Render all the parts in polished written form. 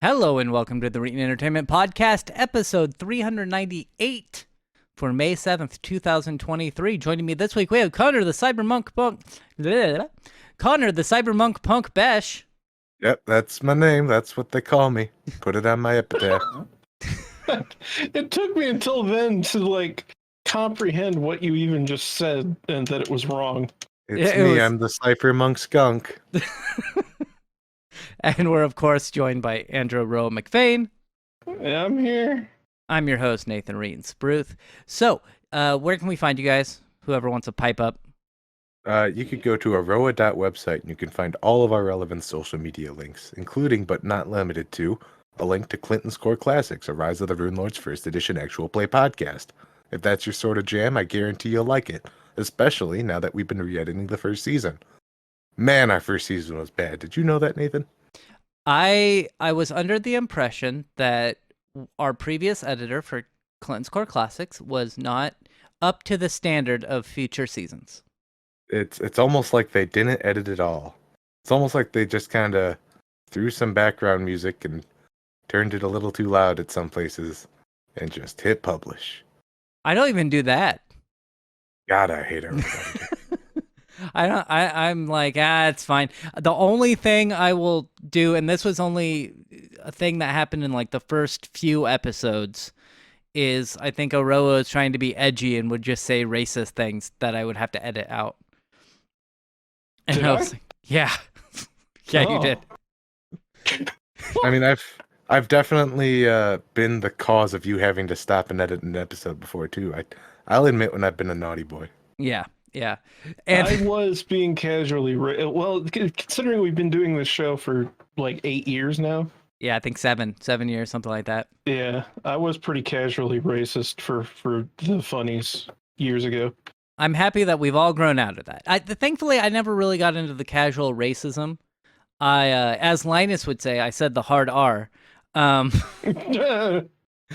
Hello and welcome to the Reading Entertainment Podcast, episode 398 for May 7th, 2023. Joining me this week, we have Connor the Cybermonk Punk Besh. Yep, that's my name. That's what they call me. Put it on my epitaph. It took me until then to comprehend what you even just said and that it was wrong. It's me. I'm the Cyphermonk Skunk. And we're, of course, joined by Aroah McFain. Yeah, I'm here. I'm your host, Nathan Reed Spruth. So, where can we find you guys? Whoever wants to pipe up. You could go to Aroah.website and you can find all of our relevant social media links, including but not limited to a link to Clinton's Core Classics, a Rise of the Rune Lords First Edition actual play podcast. If that's your sort of jam, I guarantee you'll like it, especially now that we've been re-editing the first season. Man, our first season was bad. Did you know that, Nathan? I was under the impression that our previous editor for Clinton's Core Classics was not up to the standard of future seasons. It's almost like they didn't edit it all. It's almost like they just kind of threw some background music and turned it a little too loud at some places and just hit publish. I don't even do that. God, I hate everybody. I'm like, it's fine. The only thing I will do, and this was only a thing that happened in like the first few episodes, is I think Aroah is trying to be edgy and would just say racist things that I would have to edit out. And Did I was like, yeah. Yeah, you did. I mean, I've definitely been the cause of you having to stop and edit an episode before too. I'll admit when I've been a naughty boy. Yeah. Yeah. And I was being casually considering we've been doing this show for like 8 years now. Yeah, I think 7 years, something like that. Yeah, I was pretty casually racist for the funnies years ago. I'm happy that we've all grown out of that. Thankfully, I never really got into the casual racism. As Linus would say, I said the hard R. Yeah.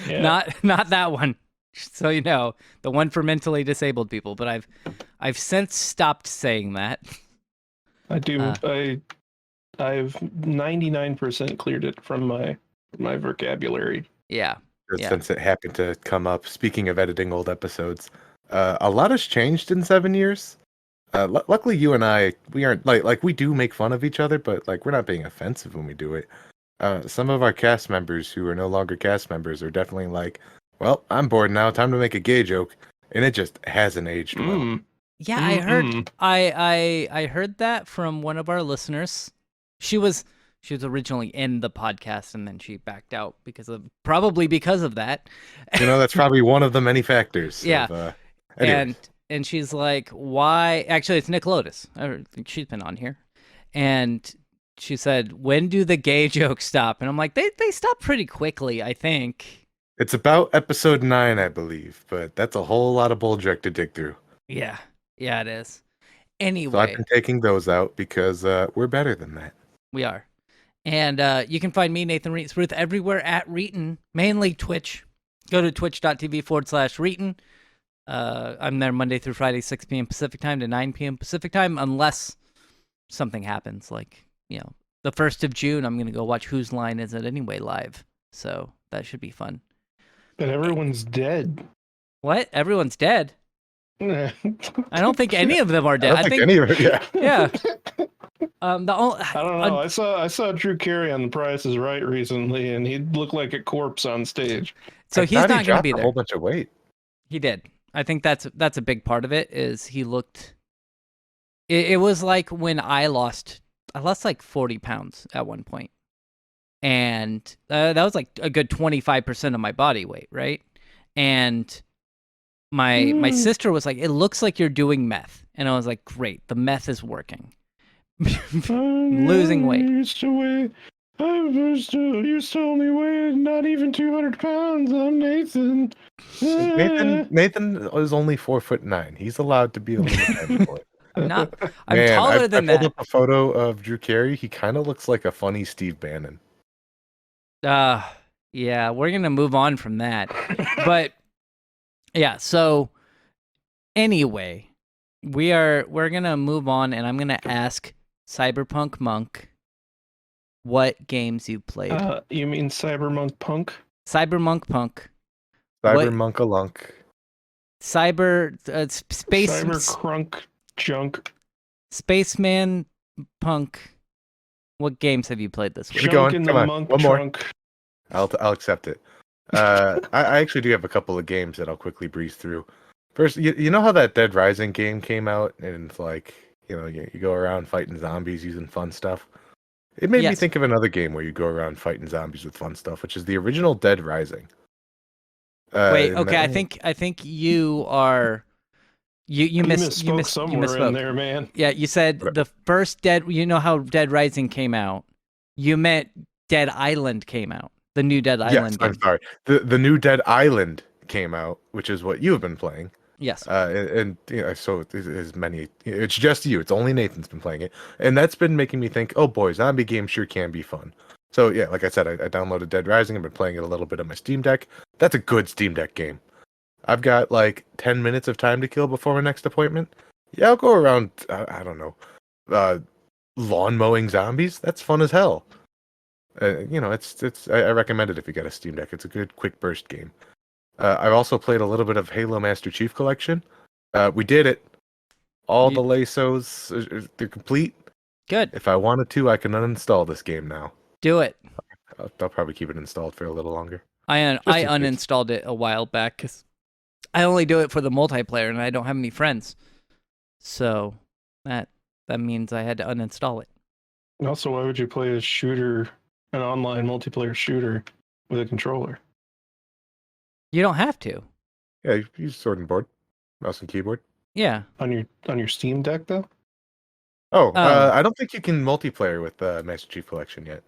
Not that one. So you know, the one for mentally disabled people. But I've since stopped saying that. I do. I've 99% cleared it from my vocabulary. Yeah. Since it happened to come up. Speaking of editing old episodes, a lot has changed in 7 years. Luckily, you and I, we aren't like we do make fun of each other, but like we're not being offensive when we do it. Some of our cast members who are no longer cast members are definitely like, well, I'm bored now. Time to make a gay joke, and it just hasn't aged well. Yeah, I heard. I heard that from one of our listeners. She was originally in the podcast, and then she backed out probably because of that. You know, that's probably one of the many factors. Yeah, and she's like, why? Actually, it's Nick Lotus. I think she's been on here, and she said, when do the gay jokes stop? And I'm like, they stop pretty quickly, I think. It's about episode 9, I believe, but that's a whole lot of bullshit to dig through. Yeah, it is. Anyway, so I've been taking those out because we're better than that. We are. And you can find me, Nathan Reeton Spruth, everywhere at Reeton, mainly Twitch. Go to twitch.tv/Reeton. I'm there Monday through Friday, 6 p.m. Pacific time to 9 p.m. Pacific time, unless something happens. Like, you know, the 1st of June, I'm going to go watch Whose Line Is It Anyway live. So that should be fun. But everyone's dead. What? Everyone's dead? I don't think any of them are dead. I don't think any of it, yeah. Yeah. I don't know. I saw Drew Carey on The Price is Right recently, and he looked like a corpse on stage. So he's not going to be there. A whole bunch of weight. He did. I think that's a big part of it. Is he looked? It was like when I lost like 40 pounds at one point, and that was like a good 25% of my body weight, right? And my sister was like, "It looks like you're doing meth," and I was like, "Great, the meth is working." Losing weight. I used to only weigh not even 200 pounds. I'm Nathan. Nathan is only 4'9". He's allowed to be a little tiny boy. I'm taller than that. I pulled up a photo of Drew Carey. He kind of looks like a funny Steve Bannon. Yeah, we're gonna move on from that. But yeah, so anyway, we're gonna move on, and I'm gonna ask Cyberpunk Monk what games you played. You mean Cyberpunk Punk? Cybermonk Punk. Cyber What Monkalunk. Cyber Space Cyber Crunk Junk. Spaceman Punk. What games have you played this week? Keep it Junk going. in Come the on. monk One more. trunk. I'll accept it. I actually do have a couple of games that I'll quickly breeze through. First, you know how that Dead Rising game came out, and it's like, you go around fighting zombies using fun stuff. It made me Yes. think of another game where you go around fighting zombies with fun stuff, which is the original Dead Rising. Wait, And okay, I think you are you misspoke somewhere in there, man. Yeah, you said the first you know how Dead Rising came out. You meant Dead Island came out. The new Dead Island game. I'm sorry. The new Dead Island came out, which is what you have been playing. Yes. And so as many. It's just you. It's only Nathan's been playing it, and that's been making me think. Oh boy, zombie games sure can be fun. So yeah, like I said, I downloaded Dead Rising. I've been playing it a little bit on my Steam Deck. That's a good Steam Deck game. I've got like 10 minutes of time to kill before my next appointment. Yeah, I'll go around. I don't know, lawn mowing zombies. That's fun as hell. I recommend it if you got a Steam Deck. It's a good quick burst game. I've also played a little bit of Halo Master Chief Collection. We did it. All the lasos, they're complete. Good. If I wanted to, I can uninstall this game now. Do it. I'll probably keep it installed for a little longer. I uninstalled it a while back because I only do it for the multiplayer and I don't have any friends. So that means I had to uninstall it. Also, why would you play a shooter, an online multiplayer shooter, with a controller? You don't have to. Yeah, you use sword and board, mouse and keyboard. Yeah. On your Steam Deck though? I don't think you can multiplayer with Master Chief Collection yet.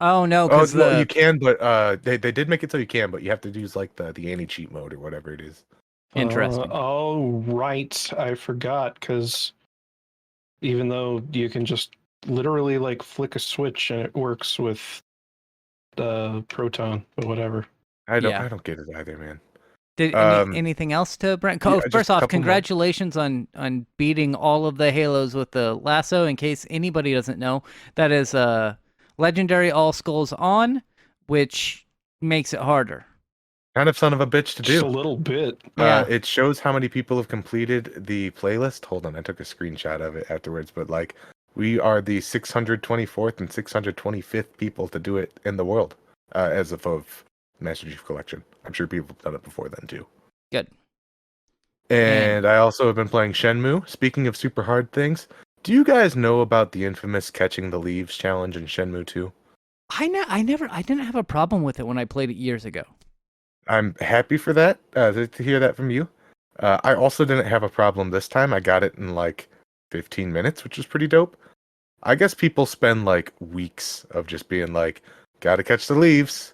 Oh no, because you can, but they did make it so you can, but you have to use like the anti-cheat mode or whatever it is. Interesting. Oh right, I forgot, because even though you can just literally like flick a switch and it works with the Proton or whatever. I don't get it either, man. Did anything else to Brent? Yeah, First off, congratulations on beating all of the Halos with the lasso. In case anybody doesn't know, that is legendary all skulls on, which makes it harder. Kind of son of a bitch to do. Just a little bit. Yeah. It shows how many people have completed the playlist. Hold on, I took a screenshot of it afterwards, but like we are the 624th and 625th people to do it in the world as of Master Chief Collection. I'm sure people have done it before then too. Good. And I also have been playing Shenmue. Speaking of super hard things, do you guys know about the infamous catching the leaves challenge in Shenmue 2? I didn't have a problem with it when I played it years ago. I'm happy for that, to hear that from you. I also didn't have a problem this time. I got it in like 15 minutes, which is pretty dope. I guess people spend like weeks of just being like, gotta catch the leaves.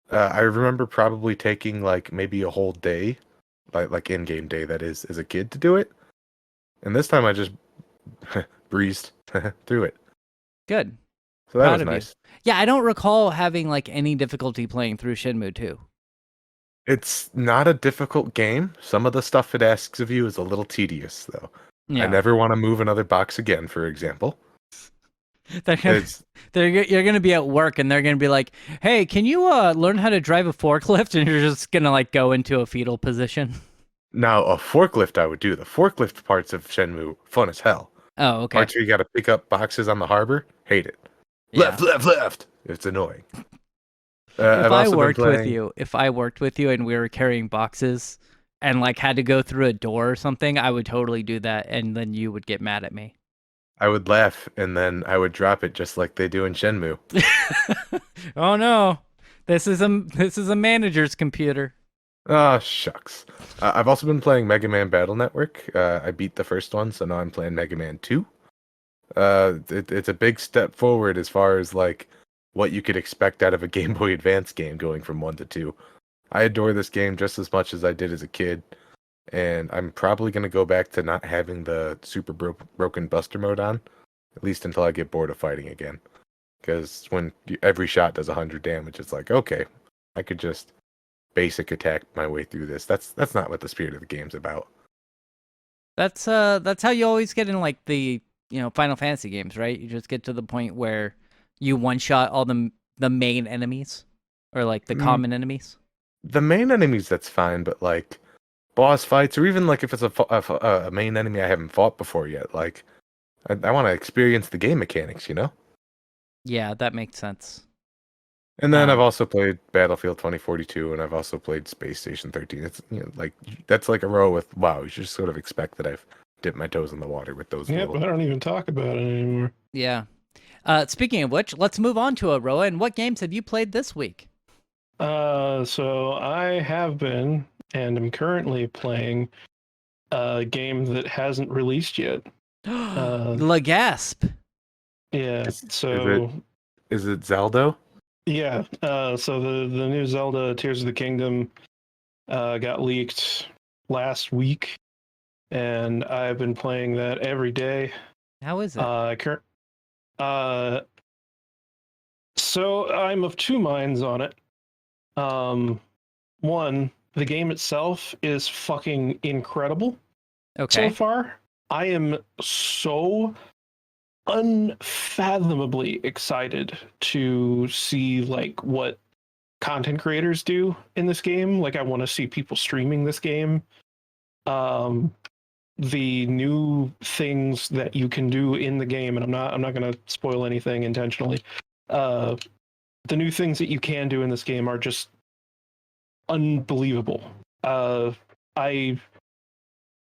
I remember probably taking like maybe a whole day, like in-game day that is, as a kid to do it. And this time I just breezed through it. Good. So that was nice. Yeah, I don't recall having like any difficulty playing through Shenmue 2. It's not a difficult game. Some of the stuff it asks of you is a little tedious, though. Yeah. I never want to move another box again, for example. You're going to be at work and they're going to be like, hey, can you learn how to drive a forklift? And you're just going to like go into a fetal position. Now, a forklift I would do. The forklift parts of Shenmue, fun as hell. Oh, okay. Parts where you got to pick up boxes on the harbor, hate it. Yeah. Left. It's annoying. If I worked with you and we were carrying boxes and like had to go through a door or something, I would totally do that. And then you would get mad at me. I would laugh and then I would drop it just like they do in Shenmue. Oh no, this is a manager's computer. Oh shucks. I've also been playing Mega Man Battle Network. I beat the first one, so now I'm playing Mega Man 2. It's a big step forward as far as like what you could expect out of a Game Boy Advance game going from 1 to 2. I adore this game just as much as I did as a kid. And I'm probably going to go back to not having the super broken buster mode on, at least until I get bored of fighting again. Because when every shot does 100 damage, it's like, okay, I could just basic attack my way through this. That's not what the spirit of the game's about. That's how you always get in like the Final Fantasy games, right? You just get to the point where You one shot all the main enemies, or like the Mm, common enemies. the main enemies, that's fine, but like boss fights, or even like if it's a main enemy I haven't fought before yet, like I want to experience the game mechanics, you know. Yeah, that makes sense. And then I've Um, also played Battlefield 2042, and I've also played Space Station 13. It's like that's like a row with wow. You should just sort of expect that I've dipped my toes in the water with those Yep, little. I don't even talk about it anymore. yeah. Speaking of which, let's move on to Aroah. And what games have you played this week? So I have been and am currently playing a game that hasn't released yet. La Gasp. Yeah, Is, is it so is it Zelda? yeah, so the new Zelda Tears of the Kingdom got leaked last week, and I've been playing that every day. How is it? Cur- uh, so I'm of two minds on it. One, the game itself is fucking incredible so Okay. far. I am so unfathomably excited to see like what content creators do in this game. Like I want to see people streaming this game. Um the new things that you can do in the game, and I'm not going to spoil anything intentionally. Uh the new things that you can do in this game are just unbelievable. I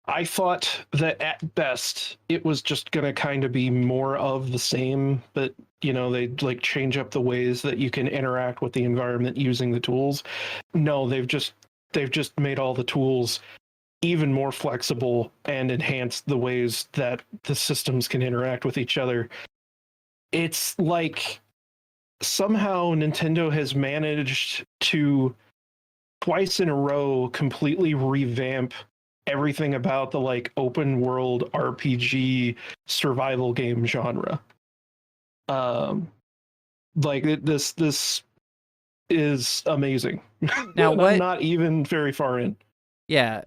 I thought that at best it was just gonna kind of be more of the same, but they like change up the ways that you can interact with the environment using the tools. No, they've just made all the tools even more flexible and enhanced the ways that the systems can interact with each other. It's like somehow Nintendo has managed to twice in a row completely revamp everything about the like open world RPG survival game genre. Um, this is amazing, Now and I'm what? not even very far in. Yeah.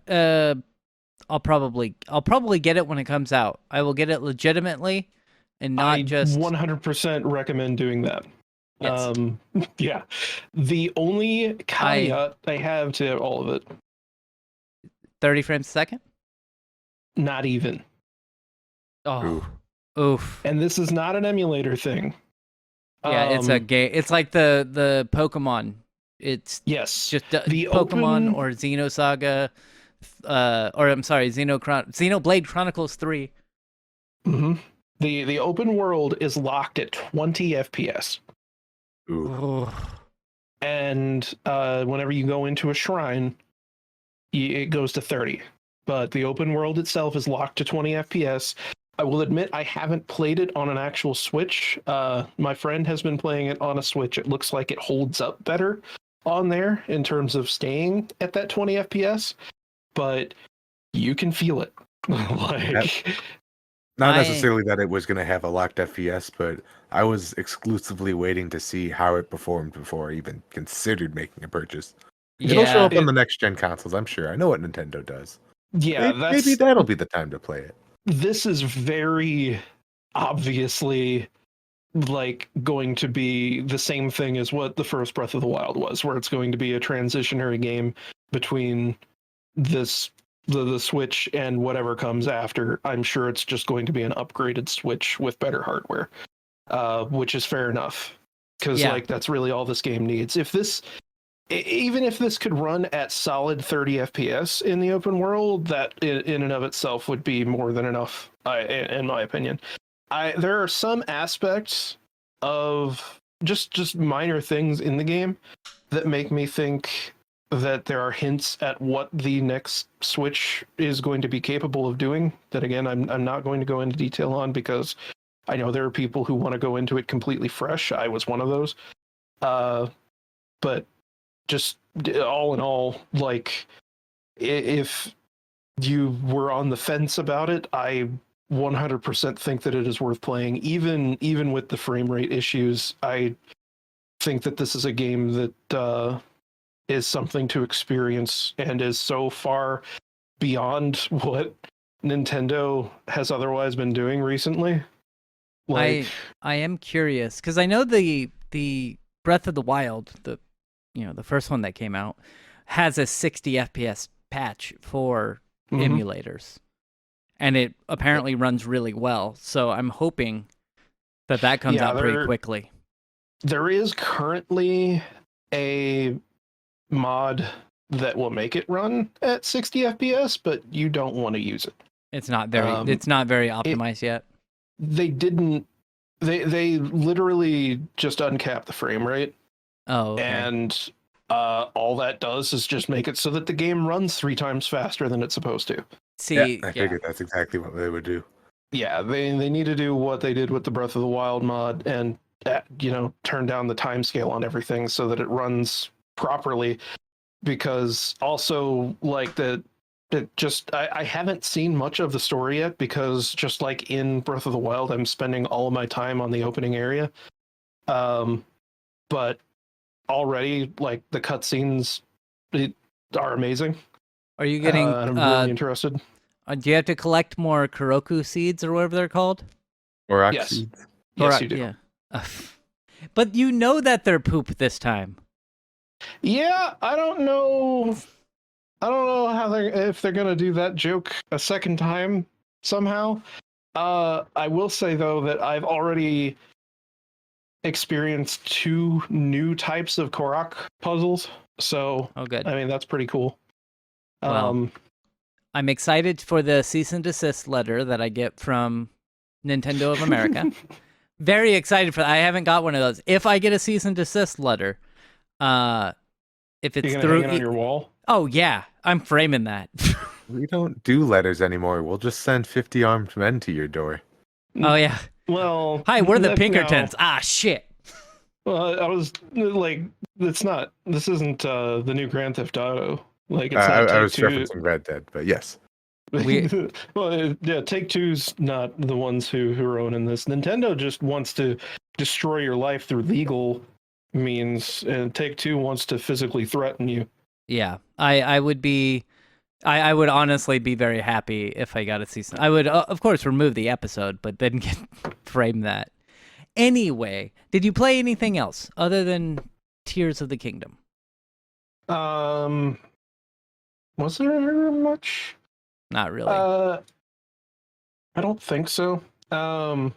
I'll probably get it when it comes out. I will get it legitimately, and not I just 100% recommend doing that. yes. Yeah. The only I caveat I have to all of it, 30 frames a second. not even. Ooh. Oh, oof. And this is not an emulator thing. Yeah, it's a game. It's like the Pokemon. It's Yes, just the Pokemon open or Xenosaga, or I'm sorry, Xenoblade Chronicles 3. Mhm. The open world is locked at 20 FPS, Ooh. Oh, and whenever you go into a shrine, it goes to 30. But the open world itself is locked to 20 FPS. I will admit I haven't played it on an actual Switch. My friend has been playing it on a Switch. It looks like it holds up better on there in terms of staying at that 20 FPS, but you can feel it. That, Like not I necessarily that it was going to have a locked FPS, but I was exclusively waiting to see how it performed before I even considered making a purchase. It'll show yeah up on the next gen consoles, I'm sure. I know what Nintendo does. yeah, Maybe that'll be the time to play it. this is very obviously like going to be the same thing as what the first Breath of the Wild was, where it's going to be a transitionary game between this the Switch and whatever comes after. I'm sure it's just going to be an upgraded Switch with better hardware, which is fair enough because yeah like that's really all this game needs. If this even if this could run at solid 30 FPS in the open world, that in and of itself would be more than enough, in my opinion. There are some aspects of just minor things in the game that make me think that there are hints at what the next Switch is going to be capable of doing. That again, I'm not going to go into detail on because I know there are people who want to go into it completely fresh. I was one of those. But just all in all, like if you were on the fence about it, I 100% think that it is worth playing, even with the frame rate issues. I think that this is a game that is something to experience and is so far beyond what Nintendo has otherwise been doing recently Like, I am curious because I know the Breath of the Wild, the first one that came out, has a 60 FPS patch for mhm. emulators, and it apparently runs really well. So I'm hoping that comes Yeah, out pretty quickly. there is currently a mod that will make it run at 60 FPS, but you don't want to use it. It's not very Um, optimized yet. They didn't. They literally just uncap the frame rate, Oh, okay. and all that does is just make it so that the game runs 3 times faster than it's supposed to. See, I figured that's exactly what they would do. Yeah, they need to do what they did with the Breath of the Wild mod and turn down the timescale on everything so that it runs properly. Because also like that, it just I haven't seen much of the story yet because just like in Breath of the Wild, I'm spending all of my time on the opening area. But already like the cutscenes are amazing. are you getting? And I'm really interested. Do you have to collect more Kuroku seeds or whatever they're called? Or Yes. seeds. Yes, you do. Yeah. But you know that they're poop this time. Yeah, I don't know how if they're gonna do that joke a second time somehow. I will say though that I've already experienced 2 new types of Korok puzzles, so Oh, good. I mean that's pretty cool. Well, I'm excited for the cease and desist letter that I get from Nintendo of America. Very excited for that. I haven't got one of those. If I get a cease and desist letter, if it's you're gonna through hang it on your wall. Oh yeah, I'm framing that. We don't do letters anymore. We'll just send 50 armed men to your door. Oh yeah. Well, Hi, we're the no. Pinkertons. Ah shit. Well, I was like, this isn't the new Grand Theft Auto. Like, it's I not was Take-Two. referencing Red Dead, but yes. Well, yeah, Take-Two's not the ones who are owning this. Nintendo just wants to destroy your life through legal means, and Take-Two wants to physically threaten you. Yeah, I would be. I would honestly be very happy if I got a season. I would, of course, remove the episode, but then frame that. Anyway, did you play anything else other than Tears of the Kingdom? Was there much? Not really. I don't think so. I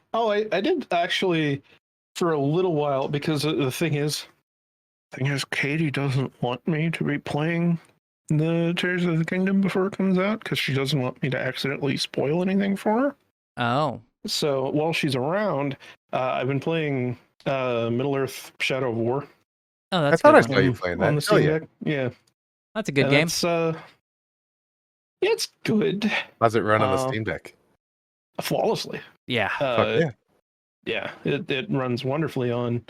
did actually for a little while because the thing is, Katie doesn't want me to be playing the Tears of the Kingdom before it comes out because she doesn't want me to accidentally spoil anything for her. Oh. So while she's around, I've been playing Middle-earth: Shadow of War. Oh, that's I thought good I one. saw you playing that. On the Steam yeah. Deck. Yeah, That's a good and game. It's good. How's it run on the Steam Deck? Flawlessly. Yeah. Fuck yeah. Yeah, it runs wonderfully on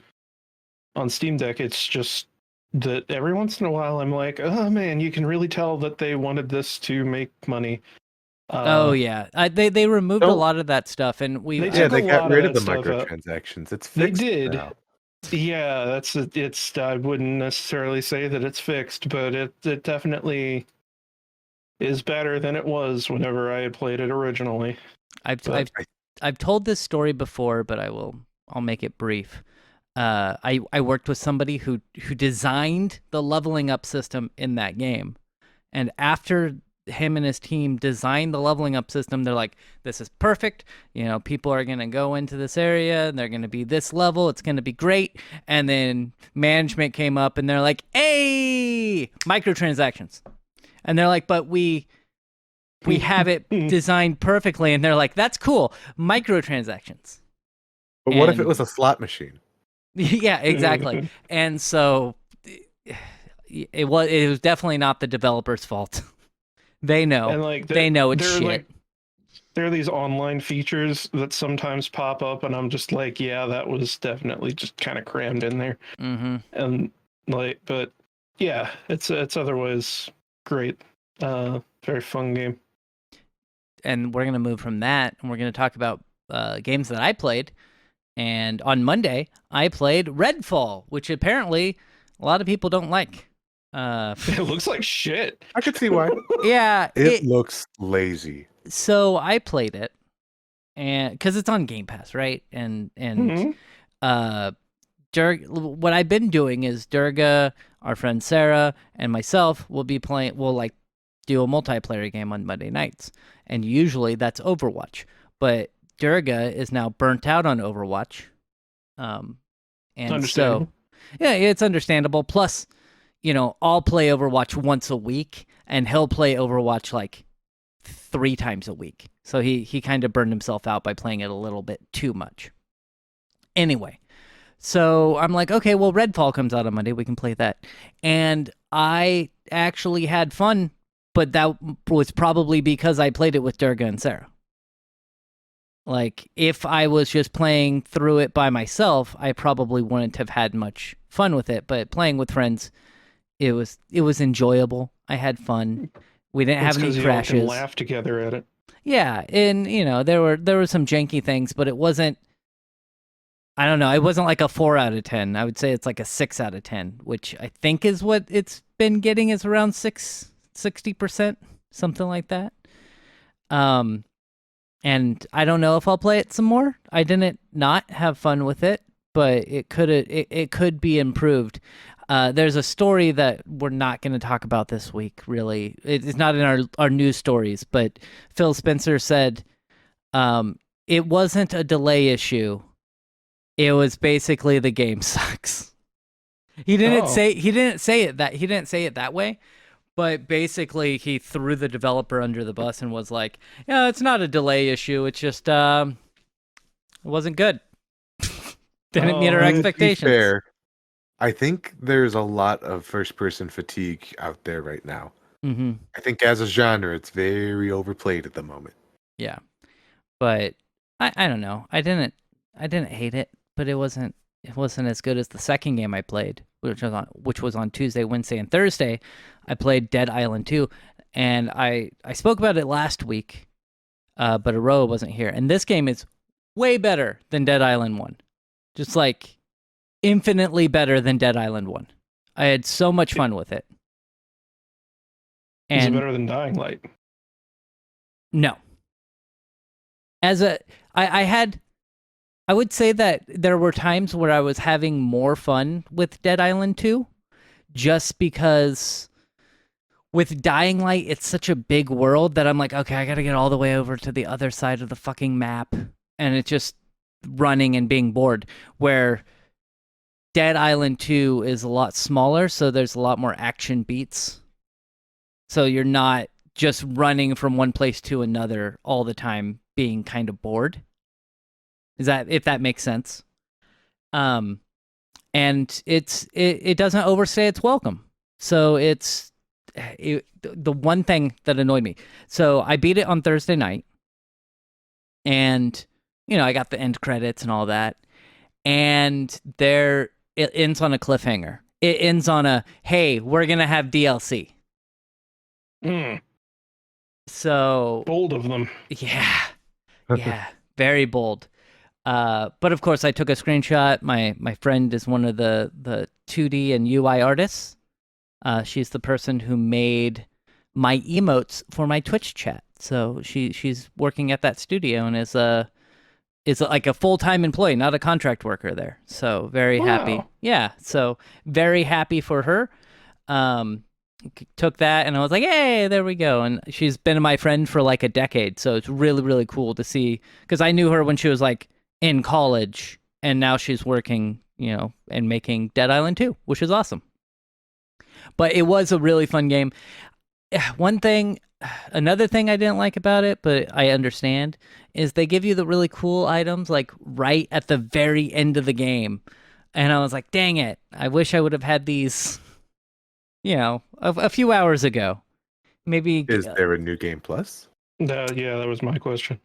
Steam Deck. It's just that every once in a while I'm like, oh man, you can really tell that they wanted this to make money. Oh yeah, they removed a lot of that stuff, and They got rid of the stuff out. microtransactions. It's They fixed did. now. Yeah, it's. I wouldn't necessarily say that it's fixed, but it definitely is better than it was whenever I had played it originally. I've told this story before, but I'll make it brief. I worked with somebody who designed the leveling up system in that game, and after him and his team designed the leveling up system, they're like, this is perfect. People are gonna go into this area and they're gonna be this level. It's gonna be great. And then management came up and they're like, hey, microtransactions. And they're like, but we have it designed perfectly. And they're like, that's cool. Microtransactions. But what if it was a slot machine? Yeah, exactly. And so it was definitely not the developer's fault. They know. And they know it's shit. There are these online features that sometimes pop up, and I'm just like, yeah, that was definitely just kind of crammed in there. Mm-hmm. And but yeah, it's otherwise great. Very fun game. And we're gonna move from that, and we're gonna talk about games that I played. And on Monday, I played Redfall, which apparently a lot of people don't like. It looks like shit. I could see why. Yeah, it looks lazy. So I played it, and because it's on Game Pass, right? And Mhm. what I've been doing is Durga, our friend Sarah, and myself will be playing. We'll like do a multiplayer game on Monday nights, and usually that's Overwatch. But Durga is now burnt out on Overwatch, and so Understandable. yeah, it's understandable. Plus, I'll play Overwatch once a week, and he'll play Overwatch like 3 times a week. So he kind of burned himself out by playing it a little bit too much. Anyway, so I'm like, okay, well, Redfall comes out on Monday. We can play that. And I actually had fun, but that was probably because I played it with Durga and Sarah. Like, if I was just playing through it by myself, I probably wouldn't have had much fun with it. But playing with friends, it was enjoyable. I had fun. We didn't It's have any because you all can crashes. laugh together at it. Yeah, and there were some janky things, but it wasn't. I don't know. It wasn't like a 4 out of 10. I would say it's like a 6 out of 10, which I think is what it's been getting, is around 60%, something like that. And I don't know if I'll play it some more. I didn't not have fun with it, but it could be improved. There's a story that we're not going to talk about this week, really. It's not in our news stories, but Phil Spencer said it wasn't a delay issue. It was basically the game sucks. He didn't say it that way, but basically he threw the developer under the bus and was like, "Yeah, it's not a delay issue. It's just it wasn't good. Didn't meet our To be expectations." fair, I think there's a lot of first-person fatigue out there right now. Mm-hmm. I think as a genre, it's very overplayed at the moment. Yeah, but I don't know. I didn't hate it, but it wasn't as good as the second game I played, which was on Tuesday, Wednesday, and Thursday. I played Dead Island 2, and I spoke about it last week, but Aroah wasn't here. And this game is way better than Dead Island 1. Just like infinitely better than Dead Island 1. I had so much fun with it. Is it And better than Dying Light? no. I would say that there were times where I was having more fun with Dead Island 2, just because with Dying Light, it's such a big world that I'm like, okay, I gotta get all the way over to the other side of the fucking map, and it's just running and being bored. Where Dead Island 2 is a lot smaller, so there's a lot more action beats. So you're not just running from one place to another all the time, being kind of bored. If that makes sense. And it doesn't overstay its welcome. So the one thing that annoyed me. So I beat it on Thursday night, and I got the end credits and all that, and it ends on a cliffhanger. It ends on a, hey, we're gonna have DLC. So Bold of them. yeah, very bold. But of course, I took a screenshot. My friend is one of the 2D and UI artists. She's the person who made my emotes for my Twitch chat. So she's working at that studio and is like a full-time employee, not a contract worker there. So very happy. Wow. Yeah. So very happy for her. Took that and I was like, hey, there we go. And she's been my friend for like a decade. So it's really, really cool to see, because I knew her when she was like in college, and now she's working, and making Dead Island 2, which is awesome. But it was a really fun game. Another thing I didn't like about it, but I understand, is they give you the really cool items like right at the very end of the game. And I was like, dang it, I wish I would have had these, a few hours ago. Maybe. Is there a new game plus? Yeah, that was my question.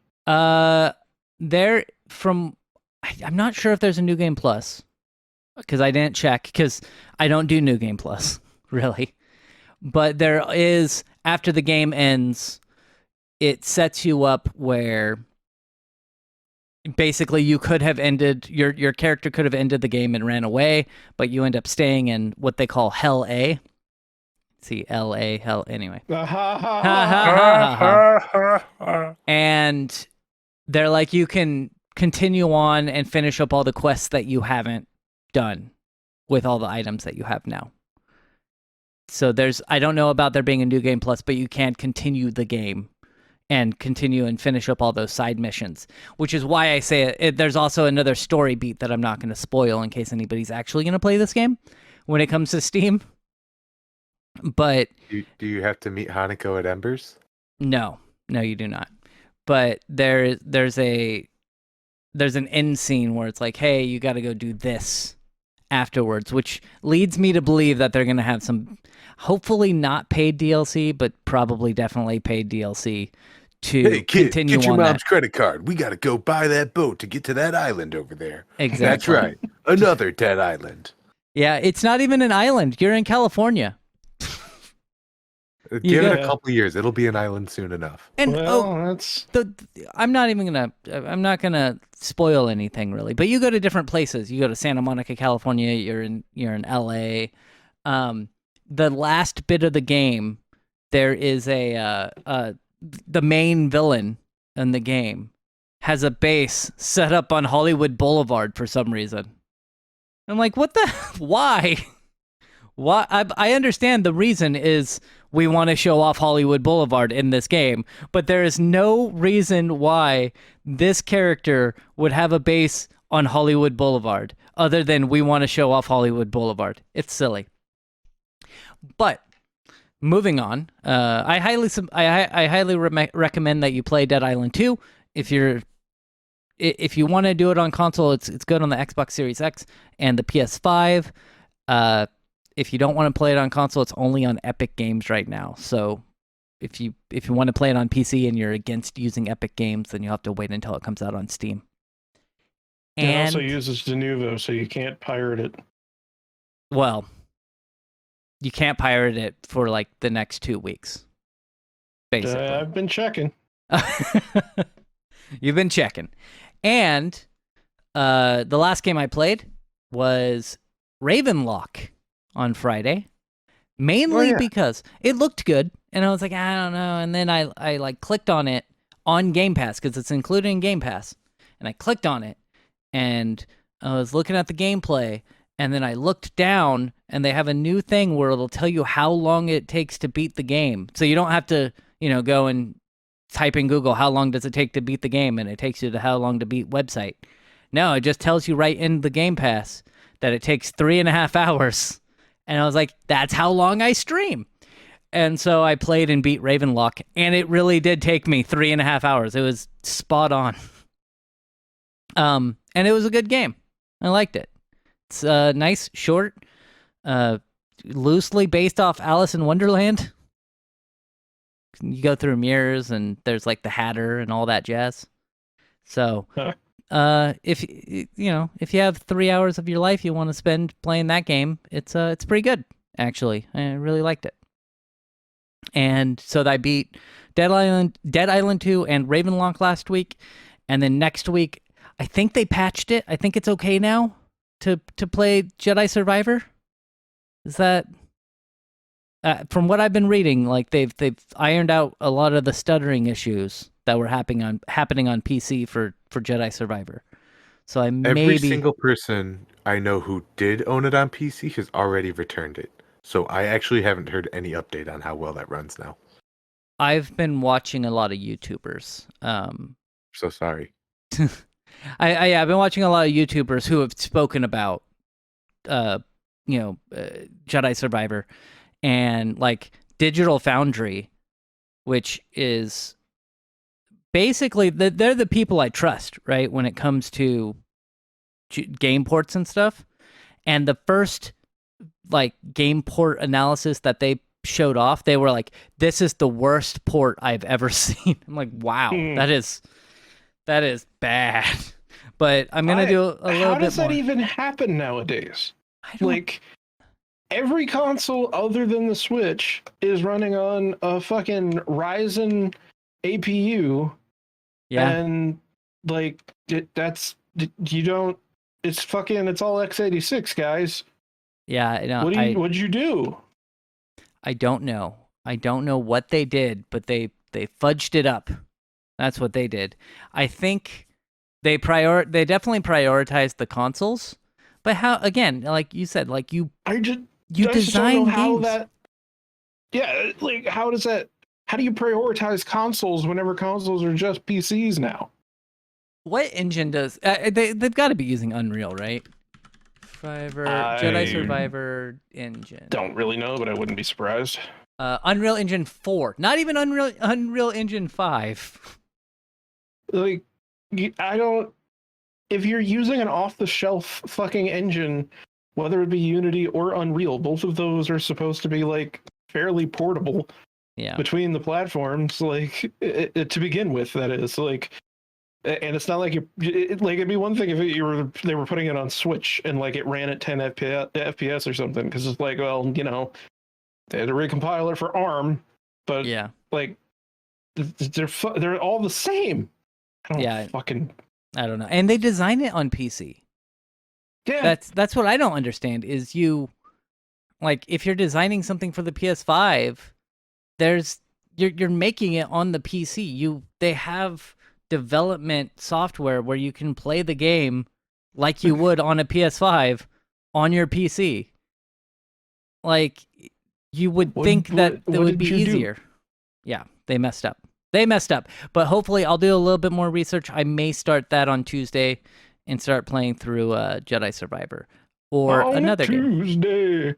I'm not sure if there's a new game plus, because I didn't check, because I don't do new game plus, really. But there is, after the game ends, it sets you up where basically you could have ended, your character could have ended the game and ran away, but you end up staying in what they call Hell A. See, L-A, hell, anyway. And they're like, you can continue on and finish up all the quests that you haven't done with all the items that you have now. So I don't know about there being a new game plus, but you can continue the game and continue and finish up all those side missions, which is why I say there's also another story beat that I'm not going to spoil in case anybody's actually going to play this game when it comes to Steam. But do you have to meet Hanako at Embers? No, you do not. But there's an end scene where it's like, hey, you got to go do this afterwards, which leads me to believe that they're going to have some, hopefully not paid DLC, but probably definitely paid DLC to hey, kid, continue get your on mom's that. credit card. We got to go buy that boat to get to that island over there. Exactly. That's right. Another dead island. Yeah, it's not even an island. You're in California. Give it a couple of years. It'll be an island soon enough. And that's I'm not gonna spoil anything really. But you go to different places. You go to Santa Monica, California. You're in LA. The last bit of the game, there is the main villain in the game has a base set up on Hollywood Boulevard for some reason. I'm like, what the? Why? Why? I understand the reason is we want to show off Hollywood Boulevard in this game, but there is no reason why this character would have a base on Hollywood Boulevard other than we want to show off Hollywood Boulevard. It's silly. But moving on, I highly recommend that you play Dead Island 2 if you want to do it on console. It's good on the Xbox Series X and the PS5. If you don't want to play it on console, it's only on Epic Games right now. So if you want to play it on PC and you're against using Epic Games, then you'll have to wait until it comes out on Steam. And it also uses Denuvo, so you can't pirate it. Well, you can't pirate it for like the next 2 weeks. Basically. I've been checking. You've been checking. And the last game I played was Ravenlock on Friday, mainly because it looked good, and I was like, I don't know, and then I like clicked on it on Game Pass because it's included in Game Pass, and I clicked on it, and I was looking at the gameplay, and then I looked down, and they have a new thing where it'll tell you how long it takes to beat the game, so you don't have to, go and type in Google how long does it take to beat the game, and it takes you to how long to beat website. No, it just tells you right in the Game Pass that it takes 3.5 hours. And I was like, that's how long I stream. And so I played and beat Ravenlock, and it really did take me 3.5 hours. It was spot on. And it was a good game. I liked it. It's nice, short, loosely based off Alice in Wonderland. You go through mirrors, and there's like the Hatter and all that jazz. So, if you have 3 hours of your life you want to spend playing that game, it's pretty good actually. I really liked it. And so I beat Dead Island 2 and Ravenlock last week, and then next week I think they patched it. I think it's okay now to play Jedi Survivor. Is that from what I've been reading, like they've ironed out a lot of the stuttering issues that were happening on PC for Jedi Survivor. So every single person I know who did own it on PC has already returned it. So I actually haven't heard any update on how well that runs now. I've been watching a lot of YouTubers. So sorry. I've been watching a lot of YouTubers who have spoken about Jedi Survivor, and like Digital Foundry, which is basically they're the people I trust, right, when it comes to game ports and stuff. And the first like game port analysis that they showed off, they were like, this is the worst port I've ever seen. I'm like, wow, that is bad. But I'm gonna do a little bit more. How does that even happen nowadays? Like, every console other than the Switch is running on a fucking Ryzen APU. Yeah. And like it's all x86, guys. Yeah, what'd you do? I don't know. I don't know what they did, but they fudged it up. That's what they did. I think they definitely prioritized the consoles. But how, again, like you said, like you I just don't know design how games. that. Yeah, like how does that? How do you prioritize consoles whenever consoles are just PCs now? What engine does they've got to be using Unreal, right? Jedi I Survivor engine. don't really know, but I wouldn't be surprised. Unreal Engine 4. Not even Unreal Engine 5. Like, I don't. If you're using an off-the-shelf fucking engine, whether it be Unity or Unreal, both of those are supposed to be like fairly portable Yeah. between the platforms. Like to begin with, that is like. And it's not like it'd be one thing if they were putting it on Switch and like it ran at 10 FPS or something, because it's like, well, they had a recompiler for ARM, but Yeah. like they're all the same. I don't know. And they design it on PC. Yeah. That's what I don't understand is like if you're designing something for the PS5, you're making it on the PC. They have development software where you can play the game like you would on a PS5 on your PC. Like you would think that it would be easier. Yeah, they messed up. But hopefully I'll do a little bit more research. I may start that on Tuesday and start playing through Jedi Survivor or another Tuesday. game.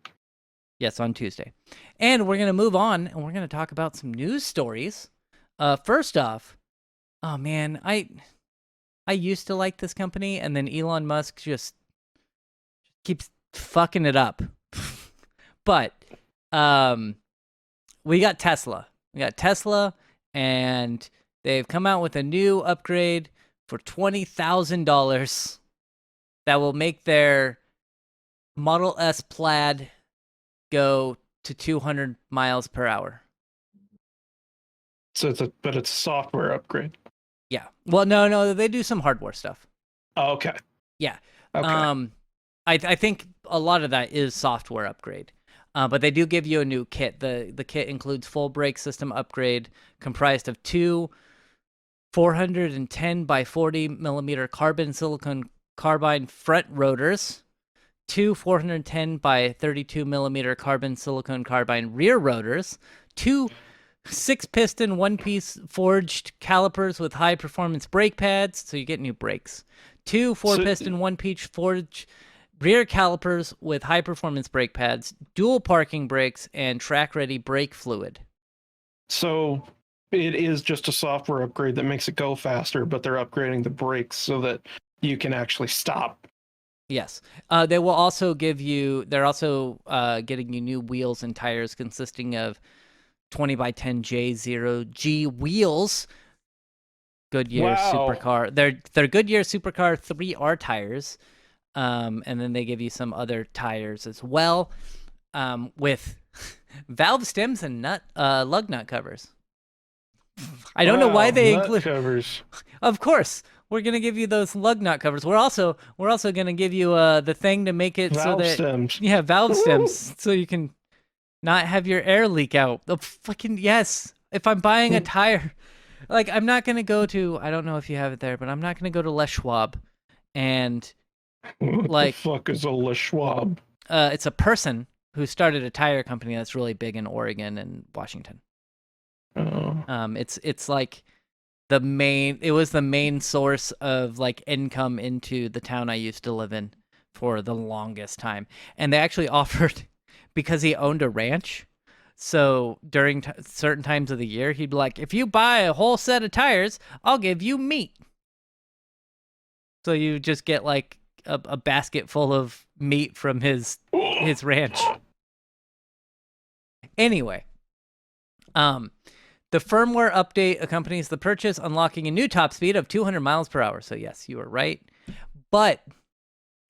Yes, on Tuesday. And we're going to move on and we're going to talk about some news stories. First off, oh man, I used to like this company and then Elon Musk just keeps fucking it up. But we got Tesla. And they've come out with a new upgrade for $20,000 that will make their Model S Plaid go to 200 miles per hour. So but it's a software upgrade. Yeah. Well, no, they do some hardware stuff. Oh, okay. Yeah. Okay. I think a lot of that is software upgrade. But they do give you a new kit. The kit includes full brake system upgrade comprised of two 410 by 40 millimeter carbon silicon carbide front rotors, two 410 by 32 millimeter carbon silicon carbide rear rotors, two 6-piston one-piece forged calipers with high-performance brake pads, so you get new brakes, two 4-piston one-piece forged rear calipers with high-performance brake pads, dual parking brakes, and track-ready brake fluid. So it is just a software upgrade that makes it go faster, but they're upgrading the brakes so that you can actually stop. Yes. They will also they're also getting you new wheels and tires consisting of 20 by 10 J0G wheels. Goodyear Supercar. They're Goodyear Supercar 3R tires. And then they give you some other tires as well, with valve stems and lug nut covers. I don't know why they include covers. Of course, we're gonna give you those lug nut covers. We're also gonna give you the thing to make it valve so that stems. Yeah, valve stems, so you can not have your air leak out. Oh, fucking yes! If I'm buying a tire, like I'm not gonna go to. I don't know if you have it there, but I'm not gonna go to Les Schwab and. What Like, the fuck is a Le Schwab? It's a person who started a tire company that's really big in Oregon and Washington. Oh. It's like it was the main source of like income into the town I used to live in for the longest time. And they actually offered, because he owned a ranch, so during certain times of the year, he'd be like, if you buy a whole set of tires, I'll give you meat. So you just get like a basket full of meat from his ranch. Anyway, the firmware update accompanies the purchase, unlocking a new top speed of 200 miles per hour. So yes, you were right. But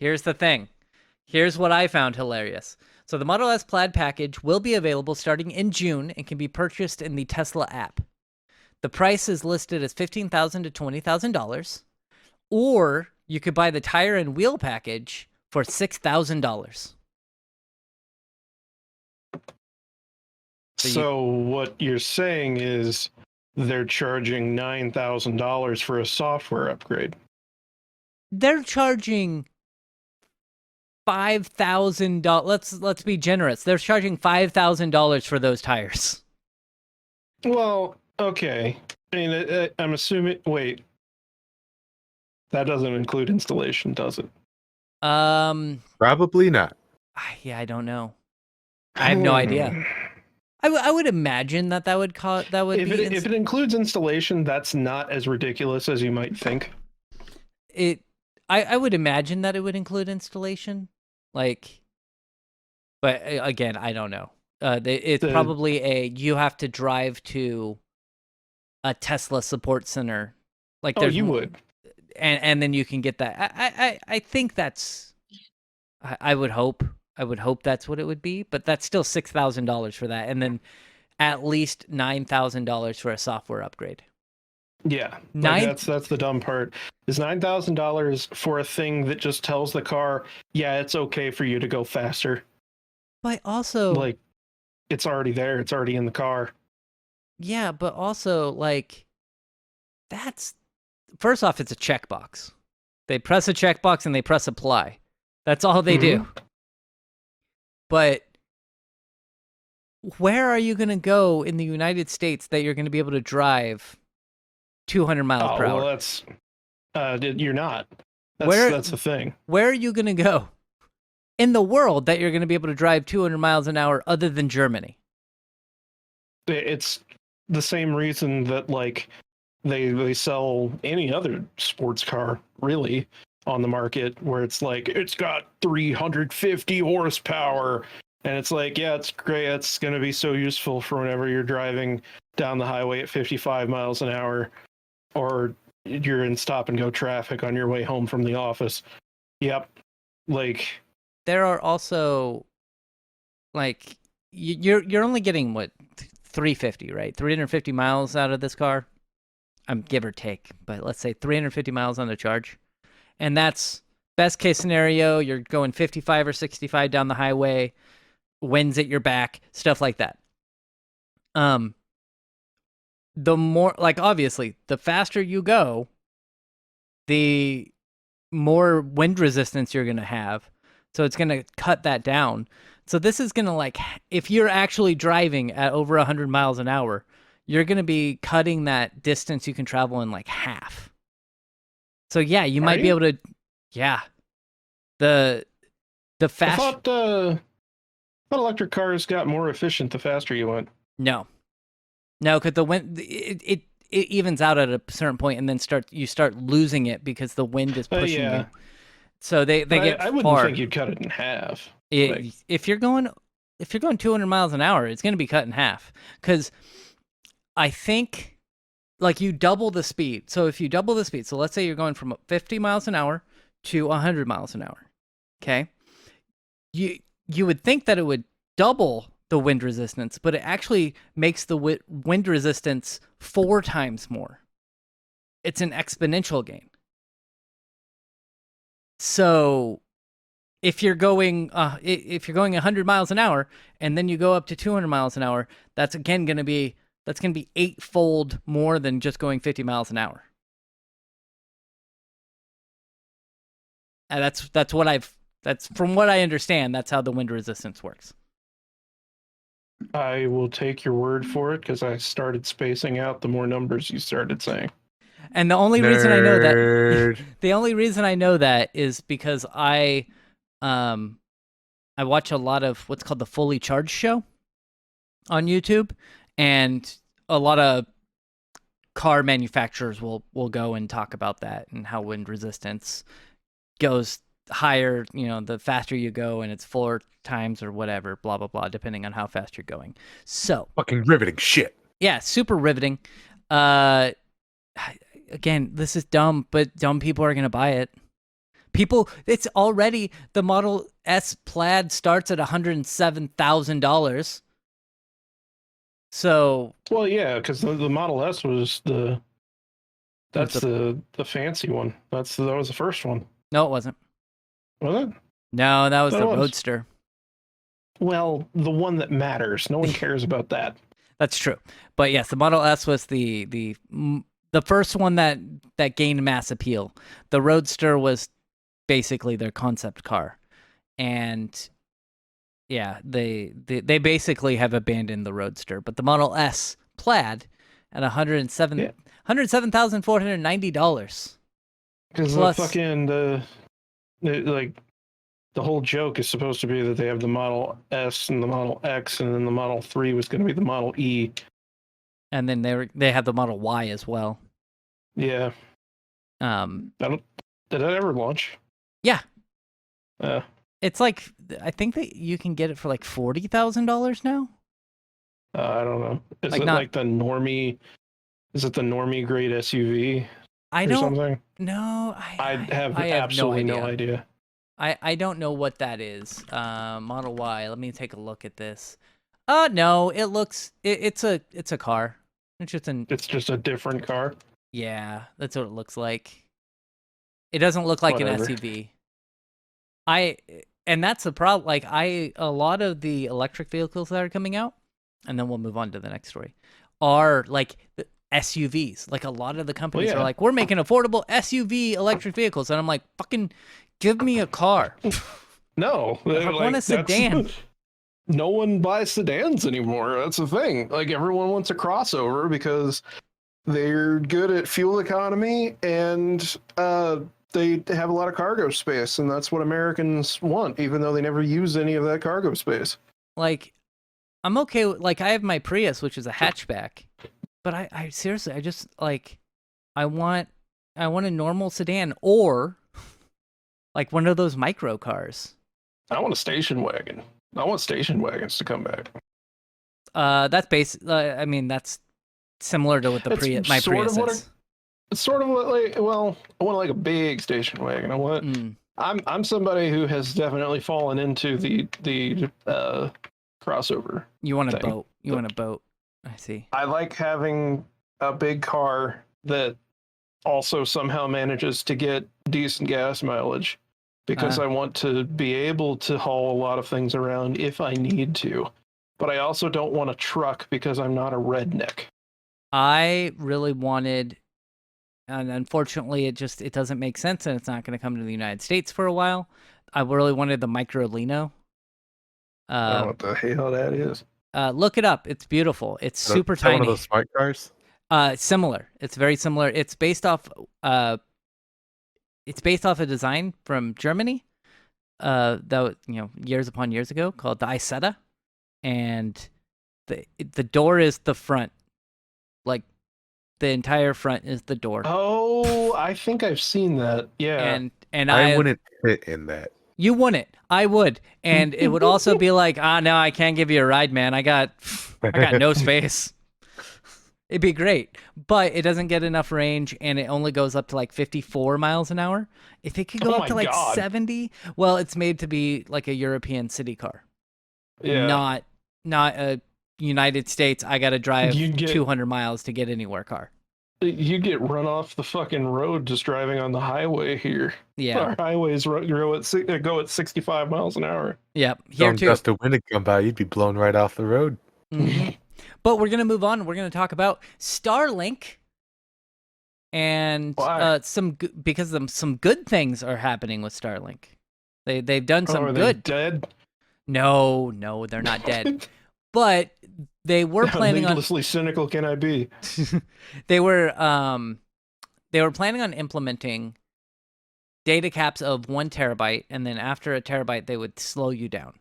here's the thing. Here's what I found hilarious. So the Model S Plaid package will be available starting in June and can be purchased in the Tesla app. The price is listed as $15,000 to $20,000, or you could buy the tire and wheel package for $6,000. So what you're saying is they're charging $9,000 for a software upgrade. They're charging $5,000. Let's be generous. They're charging $5,000 for those tires. Well, okay. I mean, I'm assuming. Wait, that doesn't include installation, does it? Probably not. Yeah, I don't know. I have no idea. I would imagine that would if it includes installation, that's not as ridiculous as you might think. I would imagine that it would include installation, but again, I don't know. It's probably you have to drive to a Tesla support center. You would, and then you can get that. I think that's. I would hope. I would hope that's what it would be, but that's still $6,000 for that, and then at least $9,000 for a software upgrade. Yeah, that's the dumb part. Is $9,000 for a thing that just tells the car, yeah, it's okay for you to go faster. But also, it's already there. It's already in the car. Yeah, but also, that's first off, it's a checkbox. They press a checkbox and they press apply. That's all they do. But where are you going to go in the United States that you're going to be able to drive 200 miles per hour? Well, that's you're not. That's the thing. Where are you going to go in the world that you're going to be able to drive 200 miles an hour other than Germany? It's the same reason that they sell any other sports car really on the market, where it's it's got 350 horsepower, and it's yeah, it's great, it's going to be so useful for whenever you're driving down the highway at 55 miles an hour, or you're in stop and go traffic on your way home from the office. Yep. There are also you're only getting what, 350, right? 350 miles out of this car. I'm give or take, but let's say 350 miles on the charge. And that's best case scenario. You're going 55 or 65 down the highway, winds at your back, stuff like that. The more, obviously, the faster you go, the more wind resistance you're going to have. So it's going to cut that down. So this is going to, if you're actually driving at over 100 miles an hour, you're going to be cutting that distance you can travel in half. So yeah, you might be able to. Yeah, the fast. I thought electric cars got more efficient the faster you went. No, because the wind it evens out at a certain point, and then you start losing it because the wind is pushing you. So they get. I wouldn't think you'd cut it in half. If you're going 200 miles an hour, it's going to be cut in half, because I think. You double the speed. So if you double the speed, so let's say you're going from 50 miles an hour to 100 miles an hour, okay? You would think that it would double the wind resistance, but it actually makes the wind resistance 4 times more. It's an exponential gain. So if you're going 100 miles an hour and then you go up to 200 miles an hour, that's again going to be 8-fold more than just going 50 miles an hour. And that's from what I understand, that's how the wind resistance works. I will take your word for it, because I started spacing out the more numbers you started saying. And the only reason I know that is because I watch a lot of what's called the Fully Charged show on YouTube. And a lot of car manufacturers will go and talk about that and how wind resistance goes higher, the faster you go, and it's 4 times or whatever, blah, blah, blah, depending on how fast you're going. So fucking riveting shit. Yeah, super riveting. Again, this is dumb, but dumb people are going to buy it. It's already, the Model S Plaid starts at $107,000. So well, yeah, because the Model S was the fancy one. That was the first one. No, it wasn't. Was it? No, that was the Roadster. Well, the one that matters. No one cares about that. That's true. But yes, the Model S was the first one that gained mass appeal. The Roadster was basically their concept car, and yeah, they basically have abandoned the Roadster. But the Model S Plaid at $107,490 Because the plus. fucking like the whole joke is supposed to be that they have the Model S and the Model X, and then the Model 3 was going to be the Model E. And then they have the Model Y as well. Yeah. Did Did that ever launch? Yeah. Uh, It's like, I think that you can get it for like $40,000 now. I don't know. Is Like it not- like the normie? Is it the normie grade SUV I or don't something? know. I have I absolutely no idea. I don't know what that is. Model Y. Let me take a look at this. No, it looks it's a car. It's just a different car. Yeah, that's what it looks like. It doesn't look like Whatever. an SUV. And that's the problem. Like a lot of the electric vehicles that are coming out, and then we'll move on to the next story, are like the SUVs. Like a lot of the companies are like, we're making affordable SUV electric vehicles, and I'm like, fucking give me a car. No, I want a sedan. No one buys sedans anymore. That's the thing. Like everyone wants a crossover because they're good at fuel economy and they have a lot of cargo space, and that's what Americans want, even though they never use any of that cargo space. Like, I'm okay with, like, I have my Prius, which is a hatchback, but I seriously, I just like, I want a normal sedan or like one of those micro cars. I want a station wagon. I want station wagons to come back. That's I mean, that's similar to what the my Prius is. It's sort of like, well, I want like a big station wagon. I want. I'm somebody who has definitely fallen into the crossover. You want a boat. You want a boat. I see. I like having a big car that also somehow manages to get decent gas mileage, because I want to be able to haul a lot of things around if I need to. But I also don't want a truck because I'm not a redneck. I really wanted, and unfortunately it doesn't make sense, and it's not going to come to the United States for a while. I really wanted the Microlino. I don't know what the hell that is. Look it up. It's beautiful. It's super tiny. One of those smart cars? Similar. It's very similar. It's based off a design from Germany, that years upon years ago, called the Isetta, and the door is the front, like the entire front is the door. Oh, I think I've seen that. Yeah, and I wouldn't fit in that. You wouldn't. I would, and it would also be like, no, I can't give you a ride, man. I got no space. It'd be great, but it doesn't get enough range, and it only goes up to like 54 miles an hour. If it could go up to like 70, well, it's made to be like a European city car. Yeah. Not a United States, I got to drive 200 miles to get anywhere car. You get run off the fucking road just driving on the highway here. Yeah. Our highways go at 65 miles an hour. Yep. Here too. Just a wind to come by, you'd be blown right off the road. Mm-hmm. But we're going to move on. We're going to talk about Starlink. And because some good things are happening with Starlink. They've done some good. They dead? No, they're not dead. But they were planning on. How needlessly cynical can I be? They were planning on implementing data caps of 1 terabyte, and then after a terabyte, they would slow you down.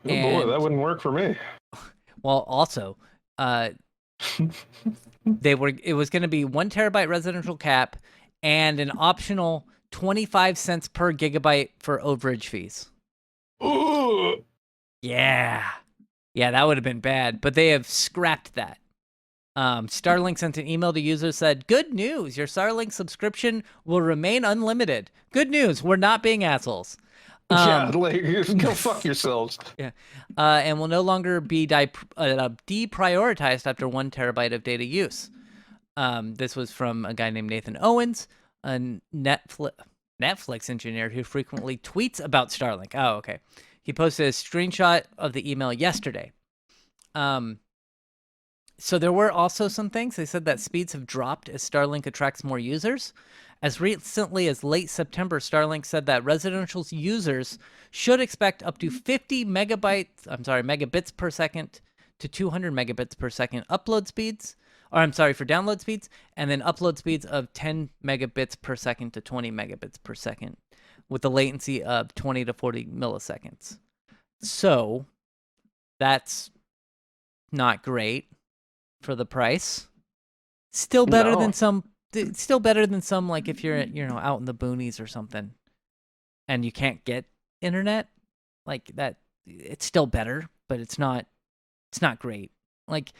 Oh boy, that wouldn't work for me. Well, also, it was going to be 1 terabyte residential cap and an optional 25 cents per gigabyte for overage fees. Ooh. Yeah, that would have been bad, but they have scrapped that. Starlink sent an email to users, said, "Good news, your Starlink subscription will remain unlimited. Good news, we're not being assholes." Go fuck yourselves. Yeah, and will no longer be deprioritized after 1 terabyte of data use. This was from a guy named Nathan Owens, a Netflix engineer who frequently tweets about Starlink. Oh, okay. He posted a screenshot of the email yesterday. So there were also some things. They said that speeds have dropped as Starlink attracts more users. As recently as late September, Starlink said that residential users should expect up to 50 megabits per second to 200 megabits per second upload speeds, for download speeds, and then upload speeds of 10 megabits per second to 20 megabits per second with a latency of 20 to 40 milliseconds. So that's not great for the price. Still better than some. Still better than some, like if you're out in the boonies or something, and you can't get internet, like that. It's still better, but it's not. It's not great. Like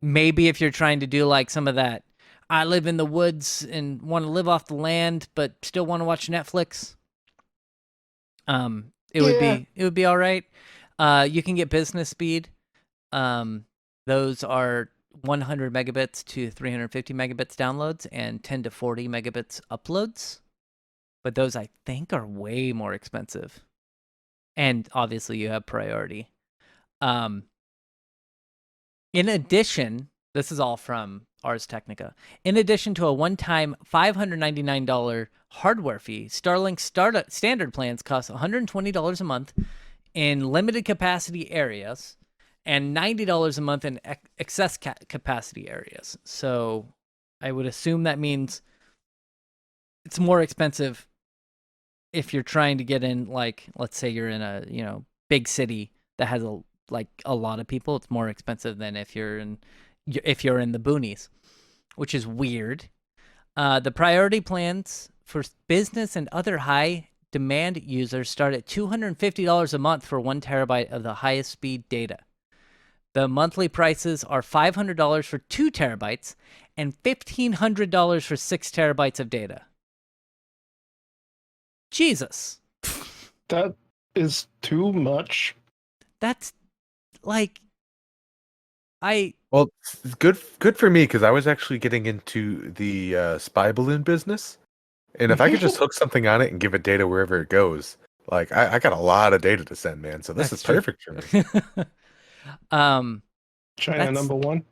maybe if you're trying to do like some of that, I live in the woods and want to live off the land, but still want to watch Netflix. It would be all right. You can get business speed. Those are 100 megabits to 350 megabits downloads and 10 to 40 megabits uploads. But those I think are way more expensive. And obviously you have priority. In addition, this is all from Ars Technica. In addition to a one-time $599 hardware fee, Starlink's standard plans cost $120 a month in limited capacity areas and $90 a month in excess capacity areas. So I would assume that means it's more expensive if you're trying to get in, like, let's say you're in a, big city that has a lot of people. It's more expensive than if you're in the boonies, which is weird. The priority plans for business and other high demand users start at $250 a month for 1 terabyte of the highest speed data. The monthly prices are $500 for 2 terabytes and $1,500 for 6 terabytes of data. Jesus. That is too much. That's like, Well, it's good for me because I was actually getting into the spy balloon business, and if I could just hook something on it and give it data wherever it goes, like I got a lot of data to send, man. So this is perfect for me. China number one.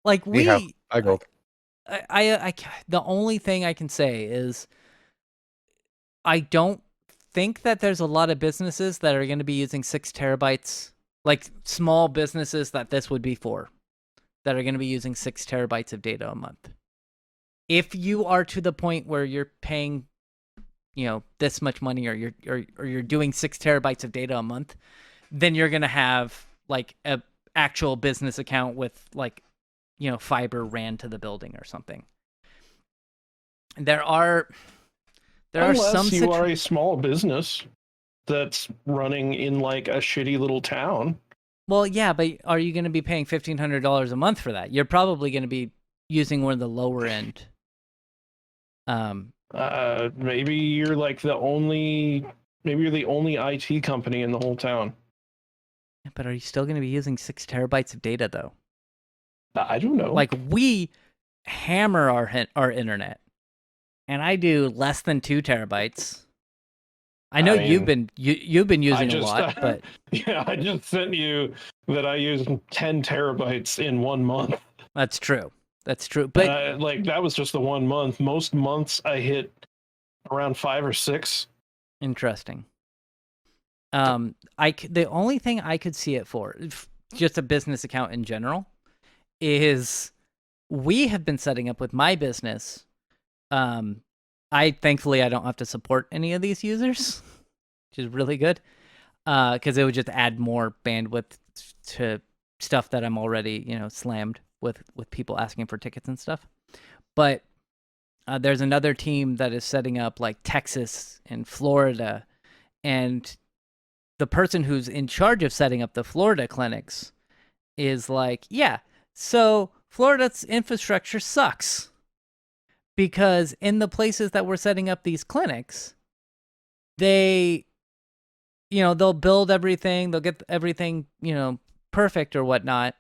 Like I go. the only thing I can say is I don't think that there's a lot of businesses that are going to be using 6 terabytes, like small businesses that this would be for, that are going to be using 6 terabytes of data a month. If you are to the point where you're paying, this much money, or you're doing 6 terabytes of data a month, then you're going to have like a actual business account with fiber ran to the building or something. There are some you are a small business that's running in like a shitty little town. Well, yeah, but are you going to be paying $1,500 a month for that? You're probably going to be using one of the lower end. Maybe you're like the only IT company in the whole town. But are you still going to be using 6 terabytes of data though? I don't know. Like, we hammer our internet, and I do less than 2 terabytes. I know you've been using a lot, but yeah, I just sent you that I use 10 terabytes in 1 month. That's true. But that was just the 1 month. Most months I hit around 5 or 6. Interesting. The only thing I could see it for, just a business account in general, is we have been setting up with my business. Thankfully I don't have to support any of these users, which is really good, because it would just add more bandwidth to stuff that I'm already, slammed with people asking for tickets and stuff. But there's another team that is setting up like Texas and Florida, and the person who's in charge of setting up the Florida clinics is like, yeah, so Florida's infrastructure sucks, because in the places that we're setting up these clinics, they'll build everything, they'll get everything, perfect or whatnot,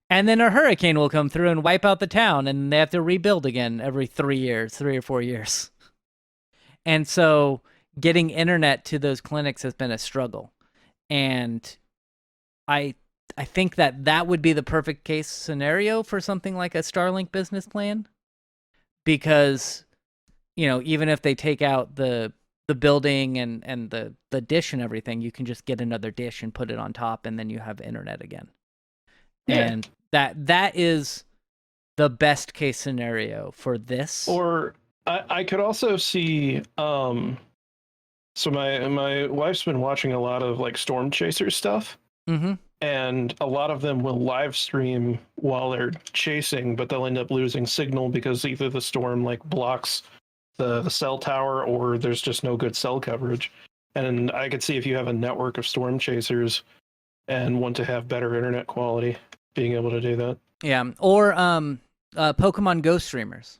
and then a hurricane will come through and wipe out the town, and they have to rebuild again every 3 or 4 years. And so getting internet to those clinics has been a struggle. And I I think that would be the perfect case scenario for something like a Starlink business plan, because even if they take out the building and the dish and everything, you can just get another dish and put it on top, and then you have internet again. Yeah. And that is the best case scenario for this. Or I could also see. So my wife's been watching a lot of like Storm Chaser stuff, Mm-hmm. and a lot of them will live stream while they're chasing, but they'll end up losing signal because either the storm like blocks the cell tower or there's just no good cell coverage. And I could see if you have a network of storm chasers and want to have better internet quality, being able to do that. Yeah, or Pokemon Go streamers.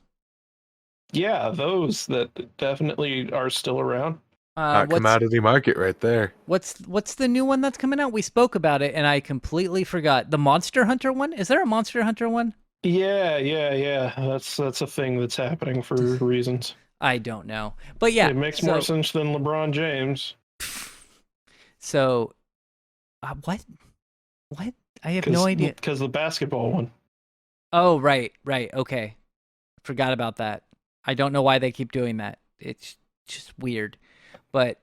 Yeah, those that definitely are still around. Hot What's commodity market right there. what's the new one that's coming out? We spoke about it and I completely forgot. The Monster Hunter one? Is there a Monster Hunter one? Yeah. That's a thing that's happening for reasons. I don't know, but yeah, It makes more sense than LeBron James. So, what? I have no idea. Because the basketball one. Oh, right. Okay, forgot about that. I don't know why they keep doing that. It's just weird. But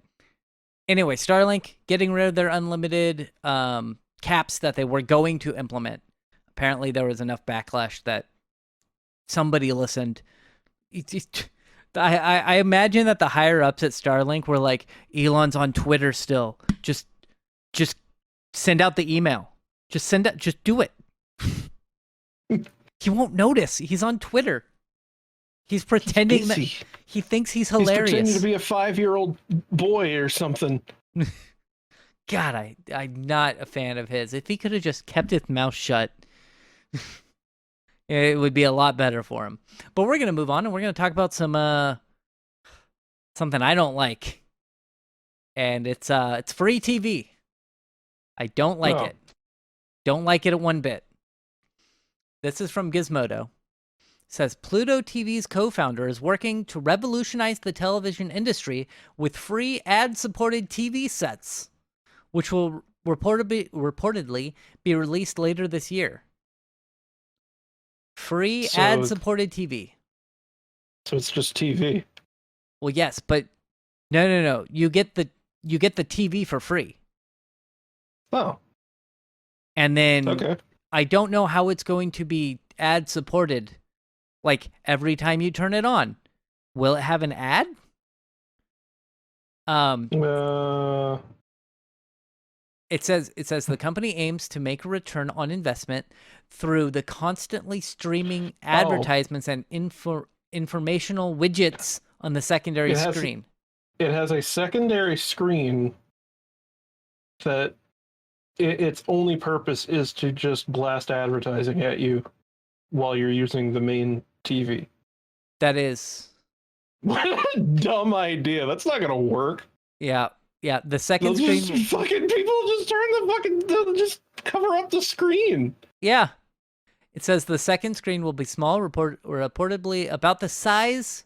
anyway, Starlink getting rid of their unlimited caps that they were going to implement. Apparently, there was enough backlash that somebody listened. I imagine that the higher ups at Starlink were like, Elon's on Twitter still. Just send out the email. Just do it. He won't notice. He's on Twitter. He's pretending that he thinks he's hilarious. He's pretending to be a 5-year-old boy or something. God, I'm not a fan of his. If he could have just kept his mouth shut, it would be a lot better for him. But we're gonna move on, and we're gonna talk about something I don't like, and it's free TV. I don't like it. Don't like it one bit. This is from Gizmodo. It says Pluto TV's co-founder is working to revolutionize the television industry with free ad-supported TV sets, which will reportedly be released later this year. Free ad-supported TV. So it's just TV. Well, yes, but no. You get the TV for free. Oh. And then Okay. I don't know how it's going to be ad-supported. Like every time you turn it on, will it have an ad? It says the company aims to make a return on investment through the constantly streaming advertisements and informational widgets on the secondary screen. It has a secondary screen that its only purpose is to just blast advertising at you while you're using the main TV. That is... What a dumb idea. That's not going to work. Yeah. The second screen... Fucking people they'll just cover up the screen. Yeah. It says the second screen will be small, reportedly about the size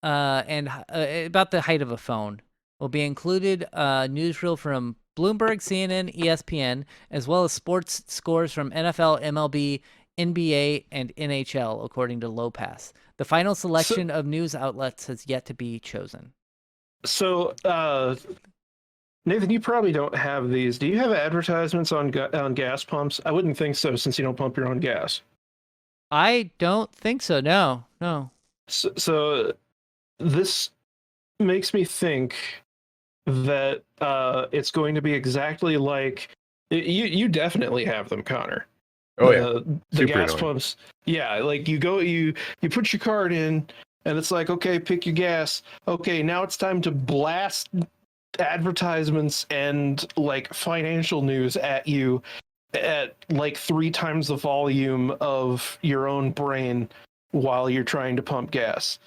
and about the height of a phone. Will be included newsreel from Bloomberg, CNN, ESPN, as well as sports scores from NFL, MLB, NBA, and NHL, according to Lopez. The final selection of news outlets has yet to be chosen. So, Nathan, you probably don't have these. Do you have advertisements on gas pumps? I wouldn't think so, since you don't pump your own gas. I don't think so. No. So this makes me think that it's going to be exactly like you definitely have them, Connor. Oh yeah, the gas pumps. Yeah, like you put your card in, and it's like, okay, pick your gas. Okay, now it's time to blast advertisements and like financial news at you at like 3 times the volume of your own brain while you're trying to pump gas.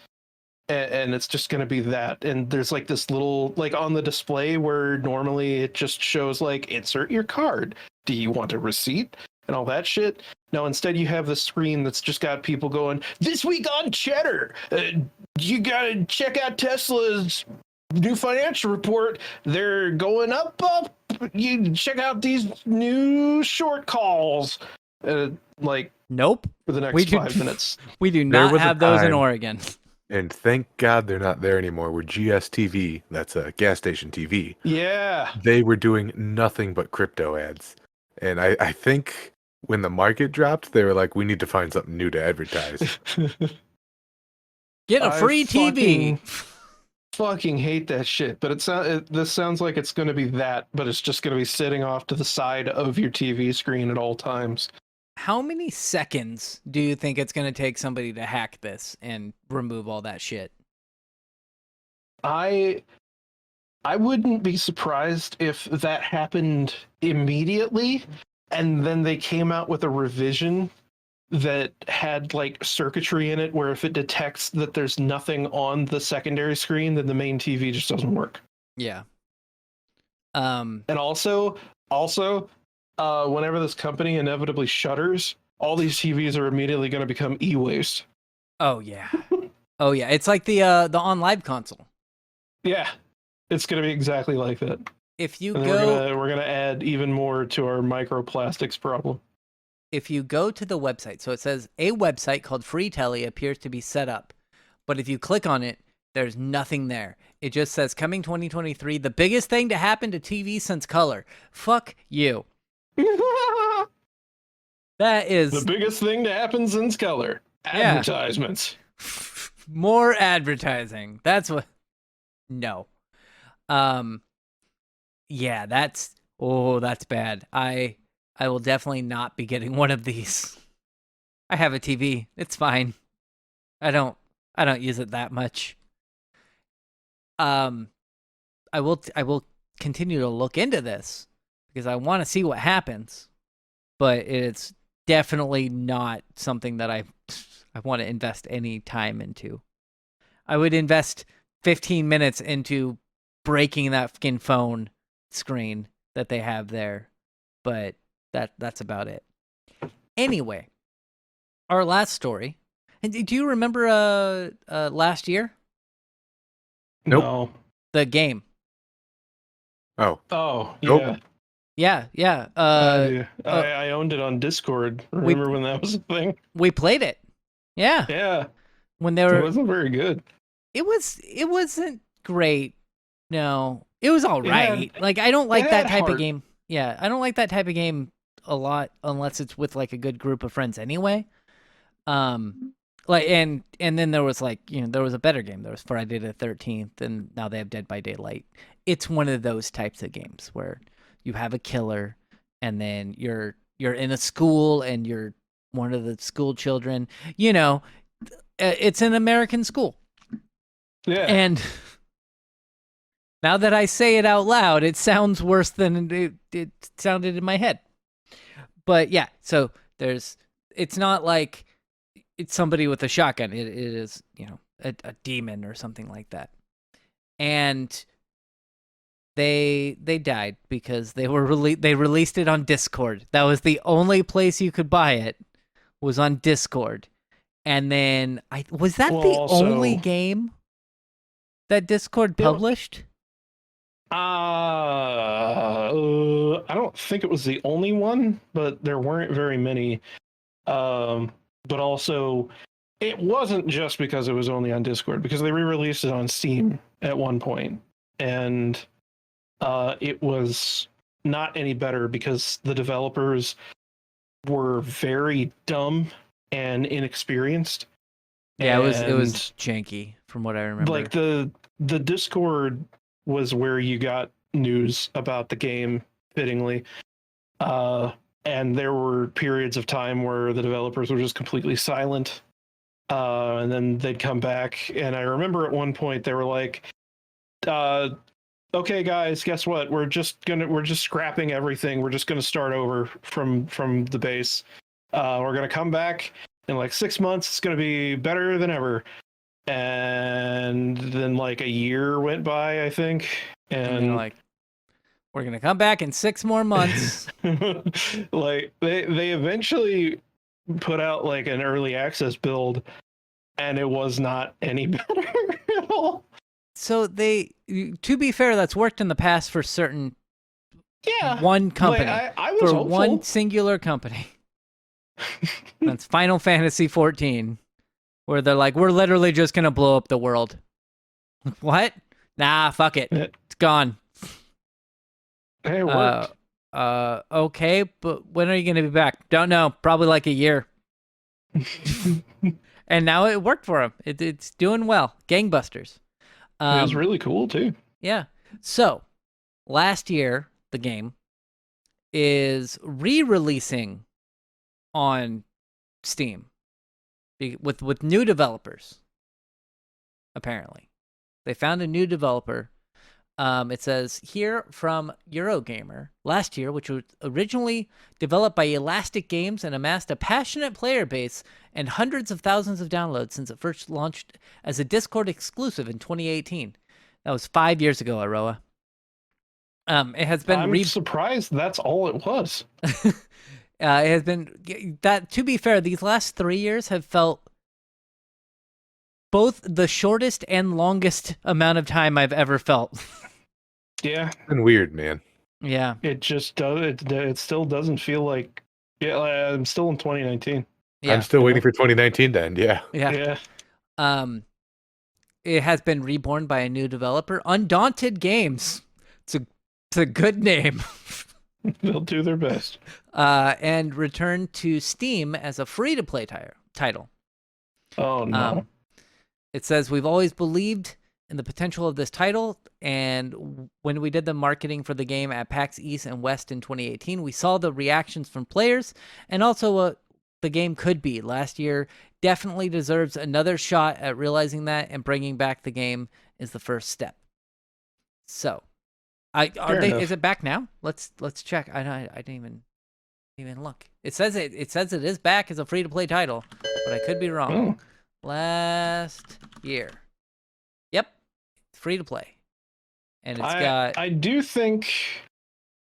And it's just going to be that. And there's like this little, like on the display where normally it just shows like, insert your card. Do you want a receipt? And all that shit. Now, instead you have the screen that's just got people going, this week on Cheddar, you got to check out Tesla's new financial report, they're going up. You check out these new short calls. Like Nope. for the next 5 minutes. We do There not was a have those in time- Oregon. And thank God they're not there anymore. Where GSTV, that's a gas station TV, Yeah. they were doing nothing but crypto ads. And I think when the market dropped, they were like, we need to find something new to advertise. Get a free TV. Fucking hate that shit. But this sounds like it's going to be that, but it's just going to be sitting off to the side of your TV screen at all times. How many seconds do you think it's going to take somebody to hack this and remove all that shit? I wouldn't be surprised if that happened immediately and then they came out with a revision that had like circuitry in it where if it detects that there's nothing on the secondary screen, then the main TV just doesn't work. Yeah. And also, whenever this company inevitably shutters, all these TVs are immediately going to become e-waste. Oh yeah. Oh yeah. It's like the on live console. Yeah, it's going to be exactly like that. If you And go, we're gonna add even more to our microplastics problem. if you go to the website, so it says a website called Free Telly appears to be set up, but if you click on it, there's nothing there. It just says coming 2023, the biggest thing to happen to TV since color. Fuck you. That is The biggest thing to happen since color. Yeah. Advertisements. more advertising. That's what. No. Yeah, that's bad. I will definitely not be getting one of these. I have a TV. It's fine. I don't use it that much. I will continue to look into this because I want to see what happens. But it's definitely not something that I want to invest any time into. I would invest 15 minutes into breaking that fucking phone screen that they have there, but that's about it. Anyway, our last story. And do you remember last year Nope. No. the game? Oh, Oh, Nope. yeah. Yeah. I do. I owned it on Discord. Remember when that was a thing? We played it. Yeah, Yeah. when they It were. wasn't very good. It wasn't great. No, it was all It right. had- Like I don't like it that had type of heart. game. Yeah, I don't like that type of game a lot unless it's with like a good group of friends anyway. Like and then there was like, there was a better game. There was Friday the 13th and now they have Dead by Daylight. It's one of those types of games where you have a killer and then you're in a school and you're one of the school children. It's an American school. Yeah. And now that I say it out loud, it sounds worse than it sounded in my head. But yeah, so it's not like it's somebody with a shotgun. It is, a demon or something like that. And they died because they released it on Discord. That was the only place you could buy it, was on Discord. And then was that the only game that Discord published? I don't think it was the only one, but there weren't very many. But also, it wasn't just because it was only on Discord, because they re-released it on Steam at one point, and it was not any better because the developers were very dumb and inexperienced. Yeah, it was janky from what I remember. Like the Discord was where you got news about the game fittingly. And there were periods of time where the developers were just completely silent. And then they'd come back. And I remember at one point they were like, okay guys, guess what? We're just scrapping everything. We're just gonna start over from the base. We're gonna come back in like 6 months. It's gonna be better than ever. And then like a year went by, I think. And they're like, we're gonna come back in 6 more months. like they eventually put out like an early access build, and it was not any better at all. So to be fair, that's worked in the past for certain Yeah, one company, I was for hopeful. one singular company. That's Final Fantasy 14, where they're like, we're literally just gonna blow up the world. What? Nah, fuck it. It's gone. Hey, it worked. Okay, but when are you gonna be back? Don't know. Probably like a year. And now it worked for him. It's doing well. Gangbusters. It was really cool too. Yeah. So last year, the game is re-releasing on Steam with new developers. Apparently, they found a new developer. It says here from Eurogamer, last year, which was originally developed by Elastic Games and amassed a passionate player base and hundreds of thousands of downloads since it first launched as a Discord exclusive in 2018. That was 5 years ago, Aroah. It has been. I'm surprised that's all it was. It has been that. To be fair, these last 3 years have felt both the shortest and longest amount of time I've ever felt. Yeah, It's been weird, man. Yeah, it just does. It still doesn't feel like. Yeah, I'm still in 2019. yeah. I'm still waiting for 2019 to end. Yeah. Yeah. It has been reborn by a new developer, Undaunted Games. It's a good name. They'll do their best. And returned to Steam as a free-to-play title. Oh no. It says, we've always believed in the potential of this title, and when we did the marketing for the game at PAX East and West in 2018, we saw the reactions from players and also what the game could be. Last year definitely deserves another shot at realizing that, and bringing back the game is the first step. So, is it back now? Let's check. I didn't even look. It says it is back as a free-to-play title, but I could be wrong. Oh. Last year. Yep. Free to play. And it's got. I do think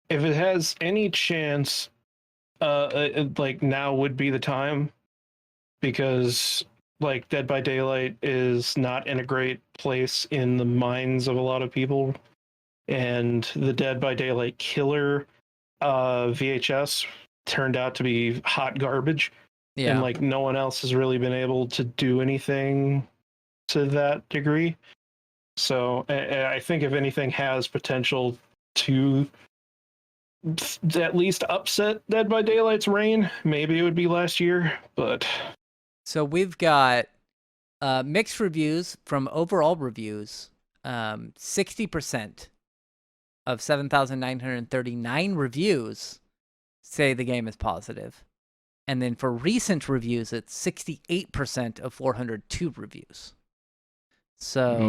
if it has any chance, like now would be the time, because like Dead by Daylight is not in a great place in the minds of a lot of people, and the Dead by Daylight killer VHS turned out to be hot garbage. Yeah. And like no one else has really been able to do anything to that degree. So I think if anything has potential to at least upset Dead by Daylight's reign, maybe it would be last year. But so we've got mixed reviews from overall reviews. 60% of 7,939 reviews say the game is positive. And then for recent reviews, it's 68% of 402 reviews. So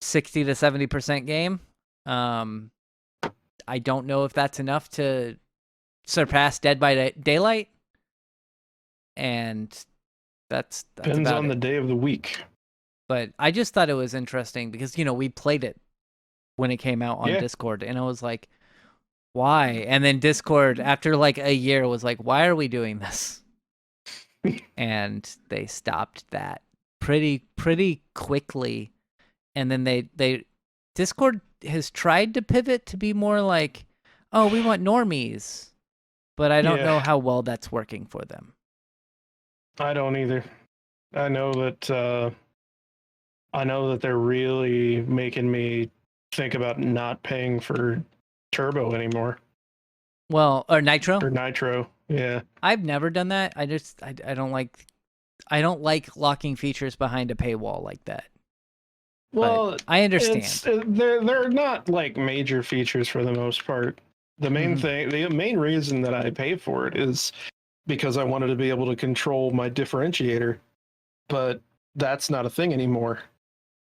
60 to 70% game. I don't know if that's enough to surpass Dead by Daylight. And that's depends about on it. the day of the week. But I just thought it was interesting because, we played it when it came out on Discord. And I was like, why? And then Discord, after like a year, was like, why are we doing this? And they stopped that pretty quickly. And then they Discord has tried to pivot to be more like, oh, we want normies. But I don't know how well that's working for them. I don't either. I know that they're really making me think about not paying for Turbo anymore. Well, or Nitro? Or Nitro, yeah. I've never done that. I don't like locking features behind a paywall like that. Well, but I understand. They're not like major features for the most part. The main thing, the main reason that I pay for it is because I wanted to be able to control my differentiator, but that's not a thing anymore.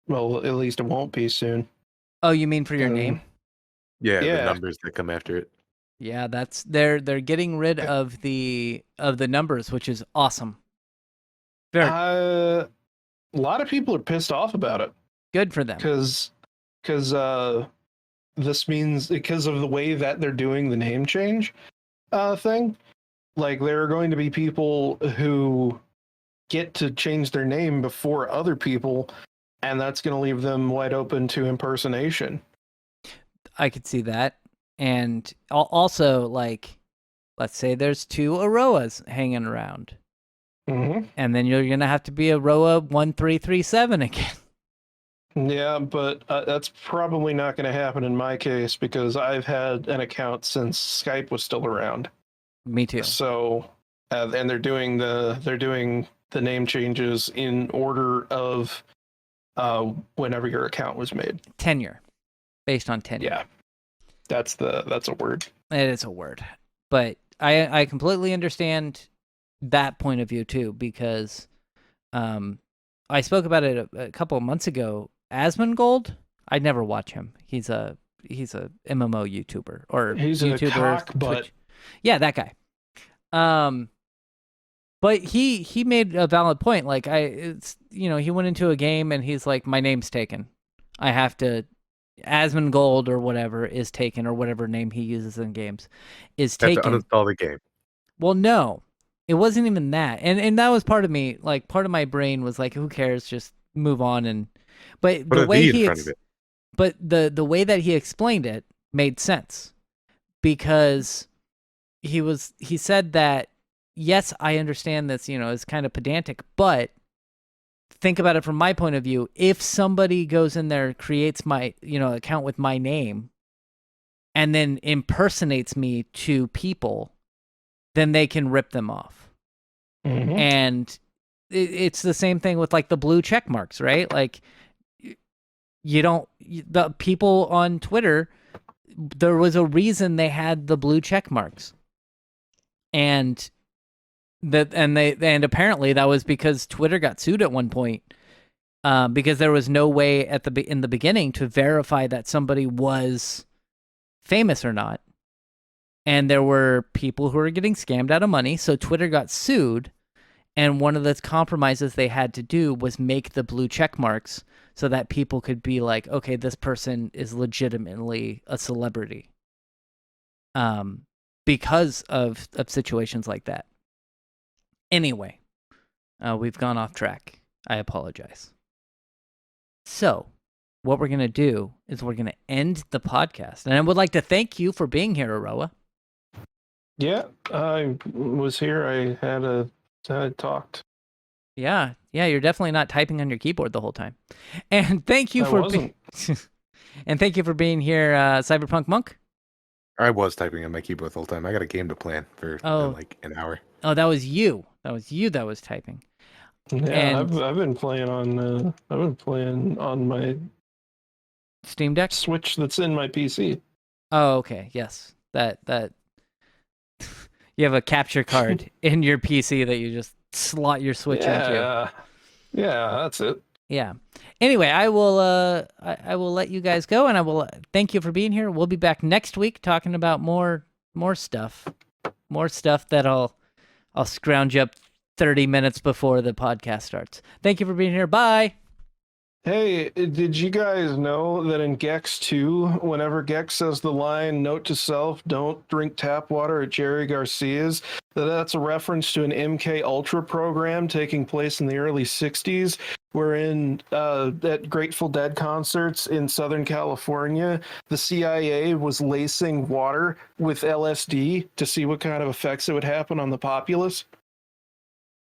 Well, at least it won't be soon. Oh, you mean for your name? Yeah, the numbers that come after it. Yeah, they're getting rid of the numbers, which is awesome. A lot of people are pissed off about it. Good for them. Because this means, because of the way that they're doing the name change thing, like there are going to be people who get to change their name before other people, and that's going to leave them wide open to impersonation. I could see that. And also, like, let's say there's 2 Aroahs hanging around. Mm-hmm. And then you're going to have to be Aroah 1337 again. Yeah, but that's probably not going to happen in my case because I've had an account since Skype was still around. Me too. So, and they're doing the name changes in order of whenever your account was made. Tenure. Based on tenure. Yeah, that's a word. It is a word. But I completely understand that point of view too, because I spoke about it a couple of months ago. Asmongold, I'd never watch him. He's a MMO YouTuber or he's YouTuber. A cock butt. Yeah, that guy. But he made a valid point. Like he went into a game and he's like, my name's taken. I have to. Asmongold or whatever is taken, or whatever name he uses in games is taken. Have to uninstall the game. Well, no, it wasn't even that, and that was part of me. Like, part of my brain was like, who cares? Just move on. But Put the a way V in front of it. but the way that he explained it made sense, because he said that, yes, I understand this. It's kind of pedantic, but think about it from my point of view. If somebody goes in there, creates my account with my name, and then impersonates me to people, then they can rip them off. Mm-hmm. And it's the same thing with like the blue check marks, right? Like, the people on Twitter, there was a reason they had the blue check marks, and apparently that was because Twitter got sued at one point, because there was no way in the beginning to verify that somebody was famous or not, and there were people who were getting scammed out of money. So Twitter got sued, and one of the compromises they had to do was make the blue check marks so that people could be like, okay, this person is legitimately a celebrity, because of situations like that. Anyway, we've gone off track. I apologize. So, what we're going to do is we're going to end the podcast. And I would like to thank you for being here, Aroah. Yeah, I was here. I talked. Yeah, you're definitely not typing on your keyboard the whole time. And thank you and thank you for being here, Cyberpunk Monk. I was typing on my keyboard the whole time. I got a game to plan for like an hour. Oh, that was you. That was typing. Yeah, and I've been playing on my Steam Deck Switch that's in my PC. Oh, okay. Yes, that you have a capture card in your PC that you just slot your Switch into. Yeah, that's it. Yeah. Anyway, I will let you guys go, and I will thank you for being here. We'll be back next week talking about more stuff that I'll scrounge up 30 minutes before the podcast starts. Thank you for being here. Bye. Hey, did you guys know that in Gex 2, whenever Gex says the line, note to self, don't drink tap water at Jerry Garcia's, that's a reference to an MK Ultra program taking place in the early 60s, wherein at Grateful Dead concerts in Southern California, the CIA was lacing water with LSD to see what kind of effects it would happen on the populace.